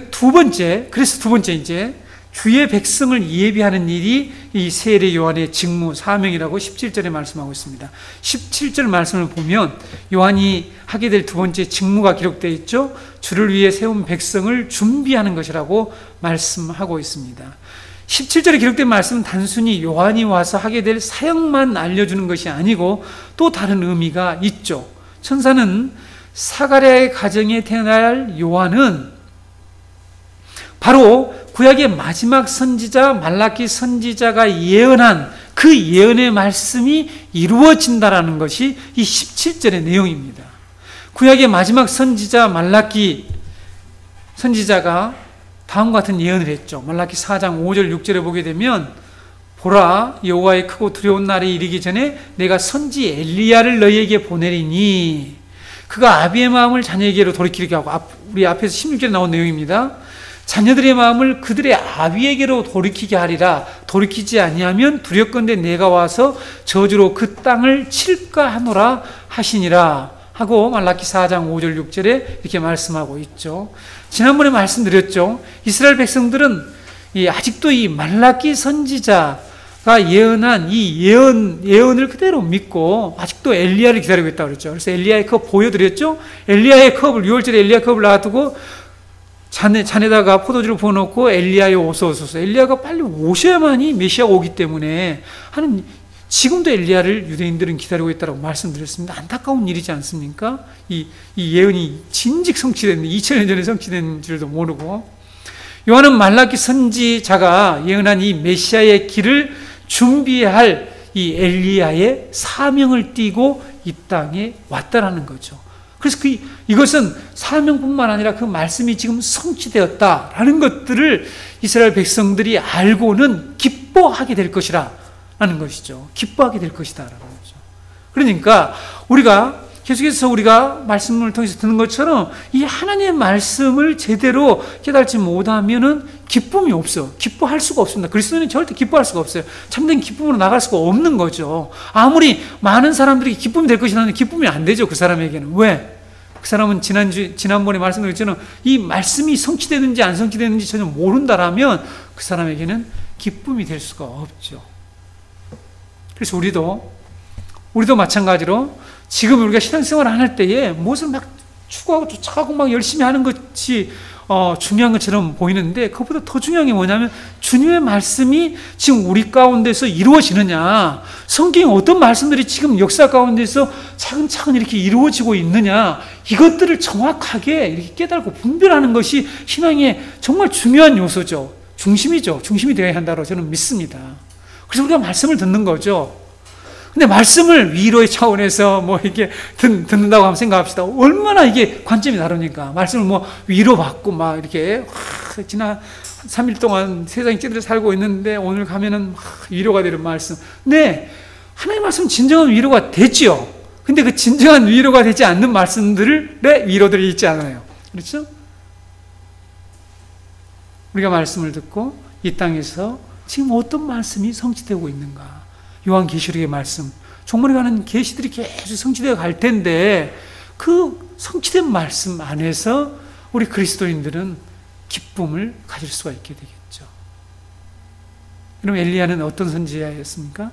그래서 두 번째 이제 주의 백성을 예비하는 일이 이 세례 요한의 직무 사명이라고 17절에 말씀하고 있습니다. 17절 말씀을 보면 요한이 하게 될 두 번째 직무가 기록되어 있죠. 주를 위해 세운 백성을 준비하는 것이라고 말씀하고 있습니다. 17절에 기록된 말씀은 단순히 요한이 와서 하게 될 사역만 알려주는 것이 아니고 또 다른 의미가 있죠. 천사는 사가랴의 가정에 태어날 요한은 바로 구약의 마지막 선지자 말라기 선지자가 예언한 그 예언의 말씀이 이루어진다라는 것이 이 17절의 내용입니다. 구약의 마지막 선지자 말라기 선지자가 다음과 같은 예언을 했죠. 말라기 4장 5절 6절에 보게 되면 보라, 여호와의 크고 두려운 날이 이르기 전에 내가 선지 엘리야를 너희에게 보내리니 그가 아비의 마음을 자녀에게로 돌이키게 하고, 우리 앞에서 16절에 나온 내용입니다. 자녀들의 마음을 그들의 아비에게로 돌이키게 하리라. 돌이키지 아니하면 두렵건대 내가 와서 저주로 그 땅을 칠까 하노라 하시니라 하고 말라기 4장 5절 6절에 이렇게 말씀하고 있죠. 지난번에 말씀드렸죠. 이스라엘 백성들은 아직도 이 말라기 선지자가 예언한 이 예언을 그대로 믿고 아직도 엘리야를 기다리고 있다고 그랬죠. 그래서 엘리야의 컵 보여드렸죠. 엘리야의 컵을 6월절에 엘리야 컵을 놔두고 잔에다가 포도주를 부어놓고 엘리야여 어서 오소서. 엘리야가 빨리 오셔야만이 메시아가 오기 때문에 하는, 지금도 엘리야를 유대인들은 기다리고 있다고 말씀드렸습니다. 안타까운 일이지 않습니까? 이 예언이 진즉 성취됐는데 2000년 전에 성취된 줄도 모르고, 요한은 말라기 선지자가 예언한 이 메시아의 길을 준비할 이 엘리야의 사명을 띠고 이 땅에 왔다라는 거죠. 그래서 이것은 사명뿐만 아니라 그 말씀이 지금 성취되었다라는 것들을 이스라엘 백성들이 알고는 기뻐하게 될 것이라는 것이죠. 기뻐하게 될 것이다라는 거죠. 그러니까 계속해서 우리가 말씀을 통해서 듣는 것처럼 이 하나님의 말씀을 제대로 깨달지 못하면은 기쁨이 없어. 기뻐할 수가 없습니다. 그리스도인은 절대 기뻐할 수가 없어요. 참된 기쁨으로 나갈 수가 없는 거죠. 아무리 많은 사람들이 기쁨이 될 것이라는 기쁨이 안 되죠. 그 사람에게는. 왜? 그 사람은 지난번에 말씀드렸잖아요. 이 말씀이 성취되는지 안 성취되는지 전혀 모른다라면 그 사람에게는 기쁨이 될 수가 없죠. 그래서 우리도 우리도 마찬가지로 지금 우리가 신앙생활 안 할 때에 무엇을 막 추구하고 쫓아가고 막 열심히 하는 것이 중요한 것처럼 보이는데, 그것보다 더 중요한 게 뭐냐면 주님의 말씀이 지금 우리 가운데서 이루어지느냐, 성경에 어떤 말씀들이 지금 역사 가운데서 차근차근 이렇게 이루어지고 있느냐, 이것들을 정확하게 이렇게 깨달고 분별하는 것이 신앙의 정말 중요한 요소죠. 중심이죠. 중심이 되어야 한다고 저는 믿습니다. 그래서 우리가 말씀을 듣는 거죠. 근데 말씀을 위로의 차원에서 뭐 이렇게 듣는다고 한번 생각합시다. 얼마나 이게 관점이 다르니까. 말씀을 뭐 위로받고 막 이렇게 지난 3일 동안 세상에 찌들어 살고 있는데 오늘 가면은 위로가 되는 말씀. 네, 하나님의 말씀은 진정한 위로가 되지요. 근데 그 진정한 위로가 되지 않는 말씀들의 위로들이 있지 않아요. 그렇죠? 우리가 말씀을 듣고 이 땅에서 지금 어떤 말씀이 성취되고 있는가? 요한계시록의 말씀, 종말에 가는 계시들이 계속 성취되어 갈 텐데 그 성취된 말씀 안에서 우리 그리스도인들은 기쁨을 가질 수가 있게 되겠죠. 그럼 엘리야는 어떤 선지자였습니까?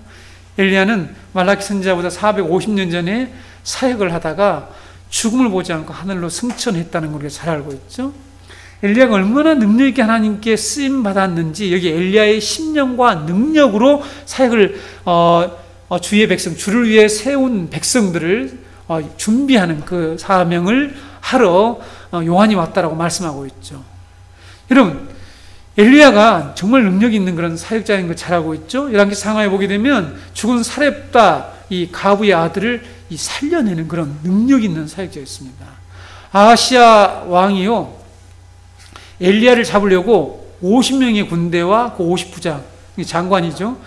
엘리야는 말라기 선지자보다 450년 전에 사역을 하다가 죽음을 보지 않고 하늘로 승천했다는 걸 우리가 잘 알고 있죠. 엘리야가 얼마나 능력 있게 하나님께 쓰임 받았는지, 여기 엘리야의 심령과 능력으로 사역을 주의 백성, 주를 위해 세운 백성들을 준비하는 그 사명을 하러 요한이 왔다라고 말씀하고 있죠. 여러분, 엘리야가 정말 능력 있는 그런 사역자인 걸 잘 알고 있죠. 열왕기 상하에 보게 되면 죽은 사렙다 이 가부의 아들을 살려내는 그런 능력 있는 사역자였습니다. 아하시야 왕이요, 엘리야를 잡으려고 50명의 군대와 그 50부장, 장관이죠,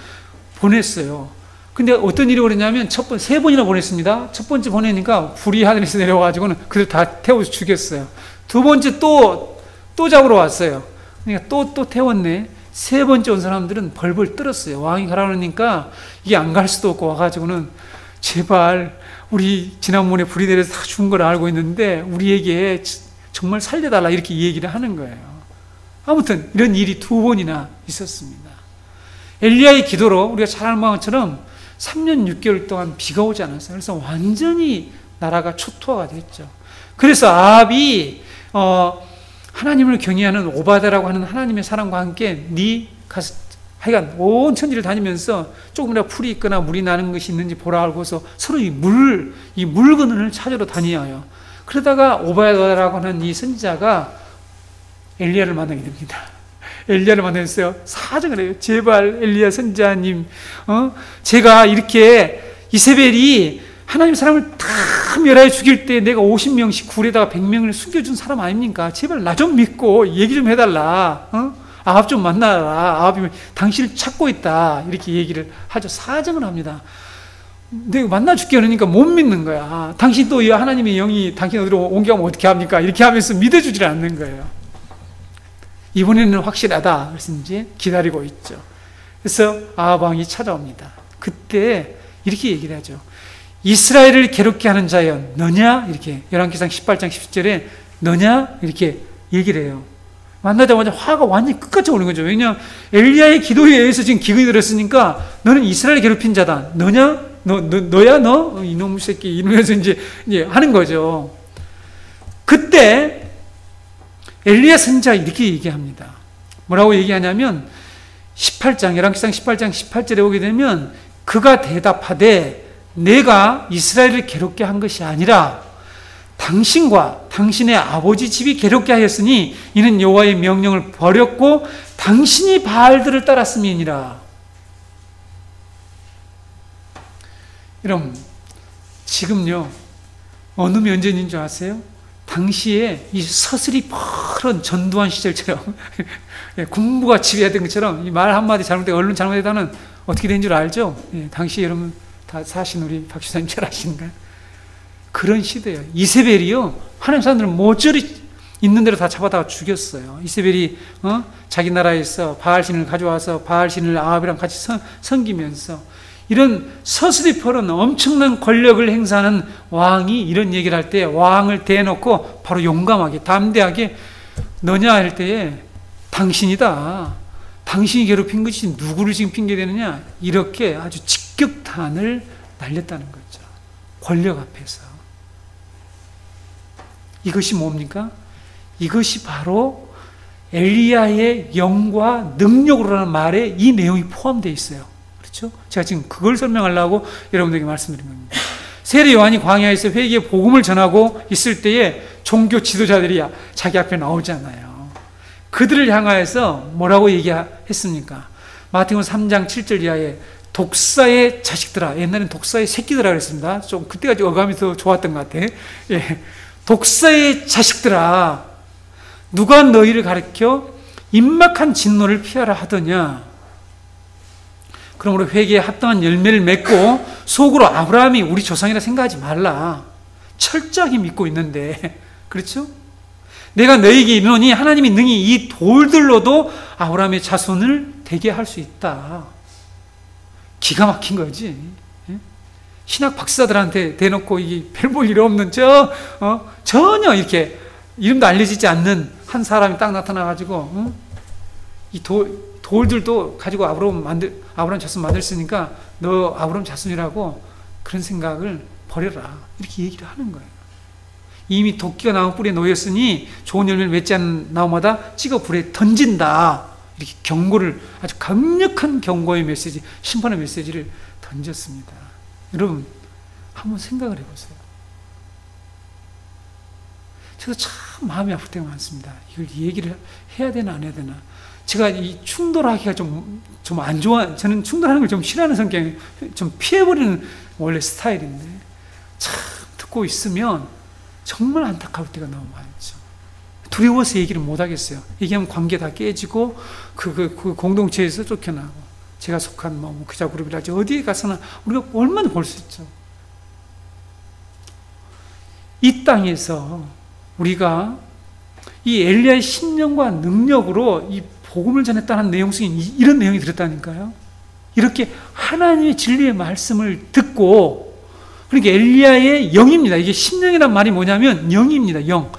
보냈어요. 근데 어떤 일이 벌어졌냐면 세 번이나 보냈습니다. 첫 번째 보내니까 불이 하늘에서 내려와가지고는 그들 다 태워서 죽였어요. 두 번째 또 잡으러 왔어요. 그러니까 또 태웠네. 세 번째 온 사람들은 벌벌 떨었어요. 왕이 가라 그러니까 이게 안 갈 수도 없고 와가지고는 제발 우리 지난번에 불이 내려서 다 죽은 걸 알고 있는데 우리에게 정말 살려달라, 이렇게 얘기를 하는 거예요. 아무튼 이런 일이 두 번이나 있었습니다. 엘리야의 기도로 우리가 잘 아는 것처럼 3년 6개월 동안 비가 오지 않았어요. 그래서 완전히 나라가 초토화가 됐죠. 그래서 아합이 하나님을 경외하는 오바다라고 하는 하나님의 사람과 함께 가서 하여간 온 천지를 다니면서 조금이라도 풀이 있거나 물이 나는 것이 있는지 보라 하고서 서로 이 물건을 찾으러 다녀요. 그러다가 오바다라고 하는 이 선지자가 엘리야를 만나게 됩니다. 엘리야를 만났어요. 사정을 해요. 제발 엘리야 선지자님, 제가 이렇게 이세벨이 하나님 사람을 다 멸하여 죽일 때 내가 50명씩 굴에다가 100명을 숨겨준 사람 아닙니까? 제발 나 좀 믿고 얘기 좀 해달라. 아합 좀 만나라. 아합이 당신을 찾고 있다. 이렇게 얘기를 하죠. 사정을 합니다. 내가 만나줄게 그러니까 못 믿는 거야. 당신 또 하나님의 영이 당신 어디로 옮겨가면 어떻게 합니까? 이렇게 하면서 믿어주질 않는 거예요. 이번에는 확실하다. 그래서 이제 기다리고 있죠. 그래서 아합 왕이 찾아옵니다. 그때 이렇게 얘기를 하죠. 이스라엘을 괴롭게 하는 자여 너냐? 이렇게 열왕기상 18장 10절에 너냐? 이렇게 얘기를 해요. 만나자마자 화가 완전히 끝까지 오는 거죠. 왜냐하면 엘리야의 기도에 의해서 지금 기근이 들었으니까 너는 이스라엘을 괴롭힌 자다. 너냐? 너야 너? 이놈 새끼 이러면서 이제 하는 거죠. 그때 엘리야 선지자가 이렇게 얘기합니다. 뭐라고 얘기하냐면 18장 열왕기상 18장 18절에 오게 되면 그가 대답하되 내가 이스라엘을 괴롭게 한 것이 아니라 당신과 당신의 아버지 집이 괴롭게 하였으니 이는 여호와의 명령을 버렸고 당신이 바알들을 따랐음이니라. 여러분, 지금요 어느 면전인 줄 아세요? 당시에 이 서슬이 푸른 전두환 시절처럼 군부가 지배하던 것처럼 이 말 한마디 잘못되고 언론 잘못되다는 어떻게 된 줄 알죠? 당시에 여러분 다 사신 우리 박주사님 잘 아시는가요? 그런 시대예요. 이세벨이요 하나님 사람들은 모조리 있는 대로 다 잡아다가 죽였어요. 이세벨이 자기 나라에서 바알신을 가져와서 바알신을 아합이랑 같이 섬기면서 이런 서슬이 푸른 엄청난 권력을 행사하는 왕이 이런 얘기를 할 때 왕을 대놓고 바로 용감하게 담대하게 너냐 할 때에 당신이다. 당신이 괴롭힌 것이 누구를 지금 핑계대느냐. 이렇게 아주 직격탄을 날렸다는 거죠. 권력 앞에서. 이것이 뭡니까? 이것이 바로 엘리야의 영과 능력으로라는 말에 이 내용이 포함되어 있어요. 그렇죠? 제가 지금 그걸 설명하려고 여러분들에게 말씀드린 겁니다. 세례 요한이 광야에서 회개의 복음을 전하고 있을 때에 종교 지도자들이 자기 앞에 나오잖아요. 그들을 향하여서 뭐라고 얘기했습니까? 마태복음 3장 7절 이하에 독사의 자식들아, 옛날엔 독사의 새끼들아 그랬습니다. 좀 그때가 어감이 더 좋았던 것 같아. 예. 독사의 자식들아, 누가 너희를 가르쳐 임막한 진노를 피하라 하더냐? 그러므로 회개에 합당한 열매를 맺고 속으로 아브라함이 우리 조상이라 생각하지 말라. 철저하게 믿고 있는데, 그렇죠? 내가 너희에게 이르노니 하나님이 능히 이 돌들로도 아브라함의 자손을 되게 할 수 있다. 기가 막힌 거지. 신학 박사들한테 대놓고 이게 별 볼 일 없는 전혀 이렇게 이름도 알려지지 않는 한 사람이 딱 나타나가지고 이 돌들도 가지고 아브라함 자손 만들었으니까 너 아브라함 자손이라고 그런 생각을 버려라. 이렇게 얘기를 하는 거예요. 이미 도끼가 나무 뿌리에 놓였으니 좋은 열매를 맺지 않는 나무마다 찍어 불에 던진다. 이렇게 경고를, 아주 강력한 경고의 메시지, 심판의 메시지를 던졌습니다. 여러분, 한번 생각을 해보세요. 저도 참 마음이 아플 때가 많습니다. 이걸 얘기를 해야 되나 안 해야 되나. 제가 이 충돌하기가 좀 안 좋아, 저는 충돌하는 걸 좀 싫어하는 성격이, 좀 피해버리는 원래 스타일인데, 참 듣고 있으면 정말 안타까울 때가 너무 많죠. 두려워서 얘기를 못 하겠어요. 얘기하면 관계 다 깨지고, 그 공동체에서 쫓겨나고, 제가 속한 목회자 그룹이랄지 어디에 가서나 우리가 얼마나 볼 수 있죠. 이 땅에서 우리가 이 엘리야의 신령과 능력으로 이 복음을 전했다는 내용 속에 이런 내용이 들었다니까요. 이렇게 하나님의 진리의 말씀을 듣고, 그러니까 엘리야의 영입니다. 이게 신령이란 말이 뭐냐면 영입니다. 영.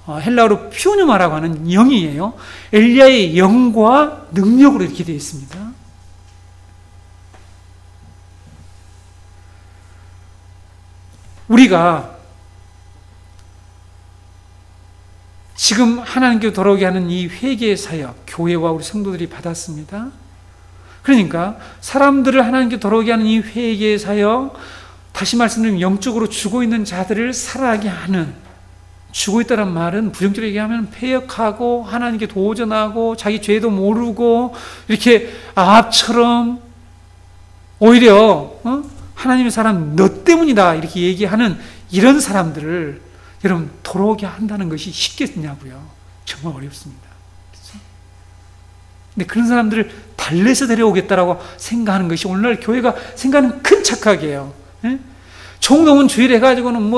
헬라어로 퓨뉴마라고 하는 영이에요. 엘리야의 영과 능력으로 이렇게 되어 있습니다. 우리가 지금 하나님께 돌아오게 하는 이 회개의 사역, 교회와 우리 성도들이 받았습니다. 그러니까 사람들을 하나님께 돌아오게 하는 이 회개의 사역, 다시 말씀드리면 영적으로 죽어 있는 자들을 살아나게 하는, 죽어 있다는 말은 부정적으로 얘기하면 폐역하고 하나님께 도전하고 자기 죄도 모르고 이렇게 아합처럼 오히려 하나님의 사람 너 때문이다 이렇게 얘기하는 이런 사람들을 여러분 돌아오게 한다는 것이 쉽겠냐고요. 정말 어렵습니다. 그렇죠? 근데 그런 사람들을 달래서 데려오겠다라고 생각하는 것이 오늘날 교회가 생각하는 큰 착각이에요. 예? 종농은 주일 해가지고는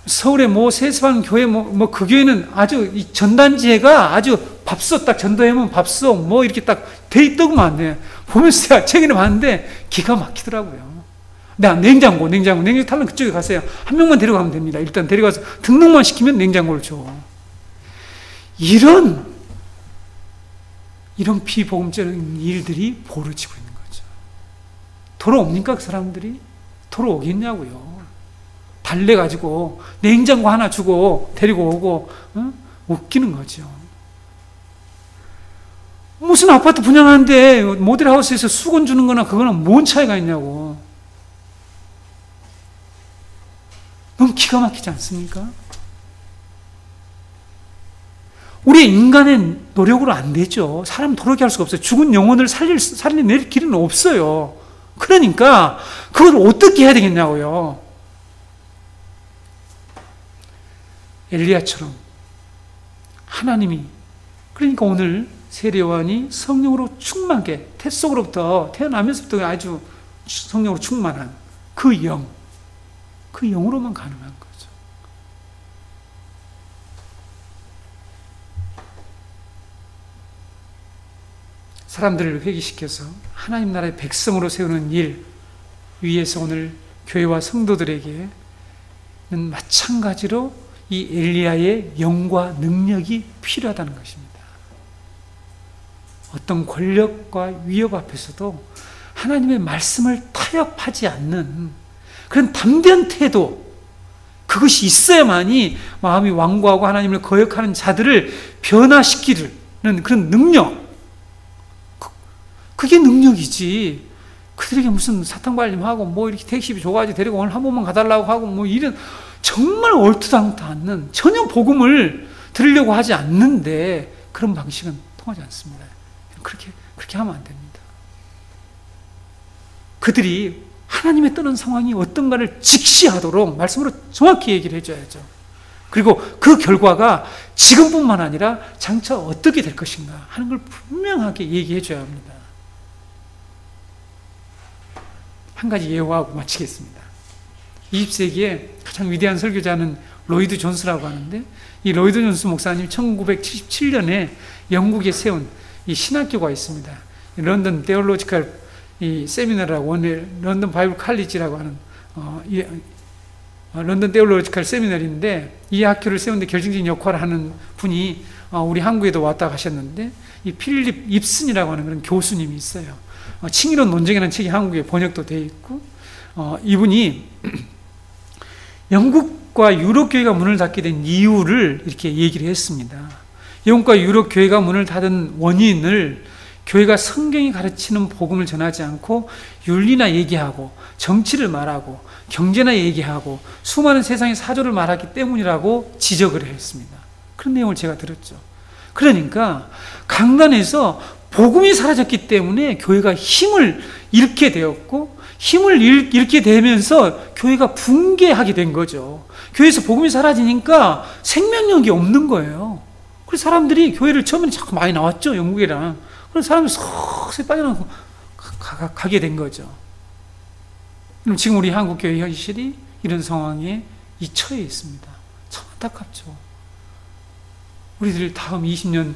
서울에 세습하는 교회 그 교회는 아주 이 전단지회가 아주 밥솥 딱 전도하면 밥솥 이렇게 딱 돼 있더구만 안 돼. 보면서 제가 최근에 봤는데 기가 막히더라고요. 냉장고 타면 그쪽에 가세요. 한 명만 데려가면 됩니다. 일단 데려가서 등록만 시키면 냉장고를 줘. 이런 비복음적인 일들이 벌어지고 있는 거죠. 돌아옵니까 그 사람들이? 돌아오겠냐고요. 달래가지고 냉장고 하나 주고 데리고 오고 웃기는 거죠. 무슨 아파트 분양하는데 모델하우스에서 수건 주는 거나 그거는 뭔 차이가 있냐고. 너무 기가 막히지 않습니까? 우리 인간의 노력으로 안 되죠. 사람 돌아오게 할 수가 없어요. 죽은 영혼을 살려낼 길은 없어요. 그러니까 그걸 어떻게 해야 되겠냐고요. 엘리야처럼 하나님이, 그러니까 오늘 세례요한이 성령으로 충만하게 태속으로부터 태어나면서부터 아주 성령으로 충만한 그 영으로만 가능한 거죠. 사람들을 회개시켜서 하나님 나라의 백성으로 세우는 일 위에서 오늘 교회와 성도들에게는 마찬가지로 이 엘리야의 영과 능력이 필요하다는 것입니다. 어떤 권력과 위협 앞에서도 하나님의 말씀을 타협하지 않는 그런 담대한 태도, 그것이 있어야만이 마음이 완고하고 하나님을 거역하는 자들을 변화시키는 그런 능력, 그게 능력이지. 그들에게 무슨 사탕발림하고 뭐 이렇게 택시비 줘가지고 데리고 오늘 한 번만 가달라고 하고 뭐 이런 정말 얼토당토 않는, 전혀 복음을 들으려고 하지 않는데 그런 방식은 통하지 않습니다. 그렇게 하면 안 됩니다. 그들이 하나님의 떠난 상황이 어떤가를 직시하도록 말씀으로 정확히 얘기를 해줘야죠. 그리고 그 결과가 지금뿐만 아니라 장차 어떻게 될 것인가 하는 걸 분명하게 얘기해 줘야 합니다. 한 가지 예화하고 마치겠습니다. 20세기에 가장 위대한 설교자는 로이드 존스라고 하는데, 이 로이드 존스 목사님 1977년에 영국에 세운 이 신학교가 있습니다. 런던 테올로지컬 세미나라고, 런던 바이블 칼리지라고 하는 런던 테올로지컬 세미나리인데, 이 학교를 세우는데 결정적인 역할을 하는 분이 우리 한국에도 왔다 가셨는데, 이 필립 입슨이라고 하는 그런 교수님이 있어요. 칭의론 논쟁이라는 책이 한국에 번역도 되어 있고, 이분이 영국과 유럽 교회가 문을 닫게 된 이유를 이렇게 얘기를 했습니다. 영국과 유럽 교회가 문을 닫은 원인을 교회가 성경이 가르치는 복음을 전하지 않고 윤리나 얘기하고 정치를 말하고 경제나 얘기하고 수많은 세상의 사조를 말하기 때문이라고 지적을 했습니다. 그런 내용을 제가 들었죠. 그러니까 강단에서 복음이 사라졌기 때문에 교회가 힘을 잃게 되었고, 힘을 잃게 되면서 교회가 붕괴하게 된 거죠. 교회에서 복음이 사라지니까 생명력이 없는 거예요. 그래서 사람들이 교회를 처음에는 자꾸 많이 나왔죠, 영국이랑. 그래서 사람들이 서서히 빠져나가고 가게 된 거죠. 그럼 지금 우리 한국교회 현실이 이런 상황에 처해 있습니다. 참 안타깝죠. 우리들 다음 20년,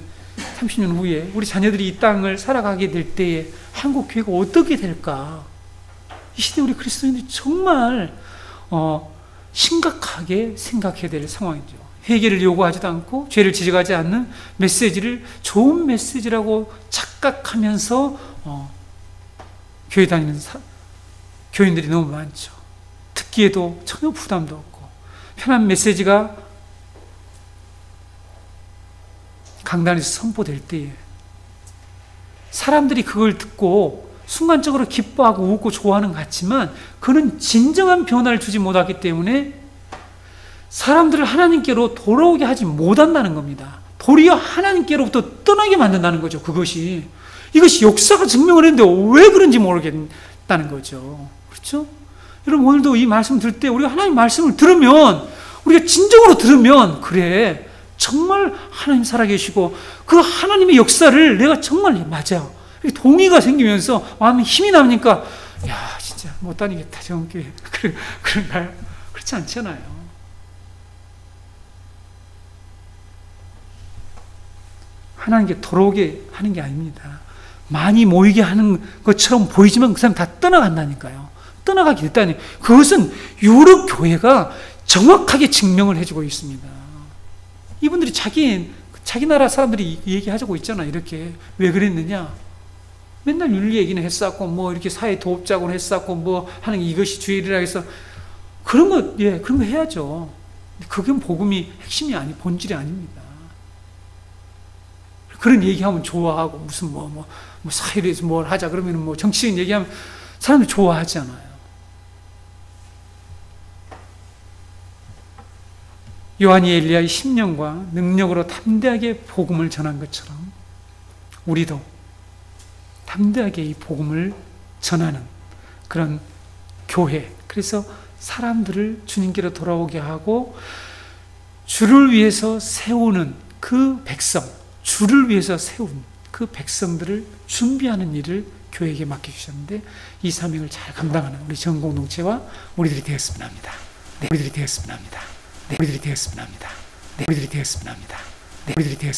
30년 후에 우리 자녀들이 이 땅을 살아가게 될 때에 한국교회가 어떻게 될까? 이 시대 우리 그리스도인들이 정말 심각하게 생각해야 될 상황이죠. 회개를 요구하지도 않고 죄를 지적하지 않는 메시지를 좋은 메시지라고 착각하면서 교회 다니는 교인들이 너무 많죠. 듣기에도 전혀 부담도 없고 편한 메시지가 강단에서 선포될 때에 사람들이 그걸 듣고 순간적으로 기뻐하고 웃고 좋아하는 것 같지만, 그는 진정한 변화를 주지 못하기 때문에 사람들을 하나님께로 돌아오게 하지 못한다는 겁니다. 도리어 하나님께로부터 떠나게 만든다는 거죠. 이것이 역사가 증명을 했는데 왜 그런지 모르겠다는 거죠. 그렇죠? 여러분, 오늘도 이 말씀 들을 때 우리가 하나님 말씀을 들으면, 우리가 진정으로 들으면, 그래, 정말 하나님 살아계시고 그 하나님의 역사를 내가 정말 맞아, 동의가 생기면서 마음에 힘이 나니까, 야, 진짜 못 다니겠다, 정교회. 그런가요? 그렇지 않잖아요. 하나님께 돌아오게 하는 게 아닙니다. 많이 모이게 하는 것처럼 보이지만 그 사람 다 떠나간다니까요. 떠나가게 됐다니. 그것은 유럽 교회가 정확하게 증명을 해주고 있습니다. 이분들이 자기 나라 사람들이 얘기하자고 있잖아. 이렇게 왜 그랬느냐? 맨날 윤리 얘기는 했었고, 뭐 이렇게 사회 도업자고는 했었고, 뭐 하는 이것이 주일이라 해서 그런 거 해야죠. 그건 복음이 핵심이 본질이 아닙니다. 그런 얘기하면 좋아하고, 무슨 뭐 사회에서 뭘 하자 그러면 뭐 정치적인 얘기하면 사람들이 좋아하잖아요. 요한이 엘리야의 심령과 능력으로 담대하게 복음을 전한 것처럼 우리도 담대하게 이 복음을 전하는 그런 교회, 그래서 사람들을 주님께로 돌아오게 하고 주를 위해서 세우는 그 백성, 주를 위해서 세운 그 백성들을 준비하는 일을 교회에게 맡겨주셨는데, 이 사명을 잘 감당하는 우리 전공동체와 우리들이 되었으면 합니다. 우리들이 되었으면 합니다. 우리들이 되었으면 합니다. 우리들이 되었으면 합니다. 우리들이 되었으면 합니다.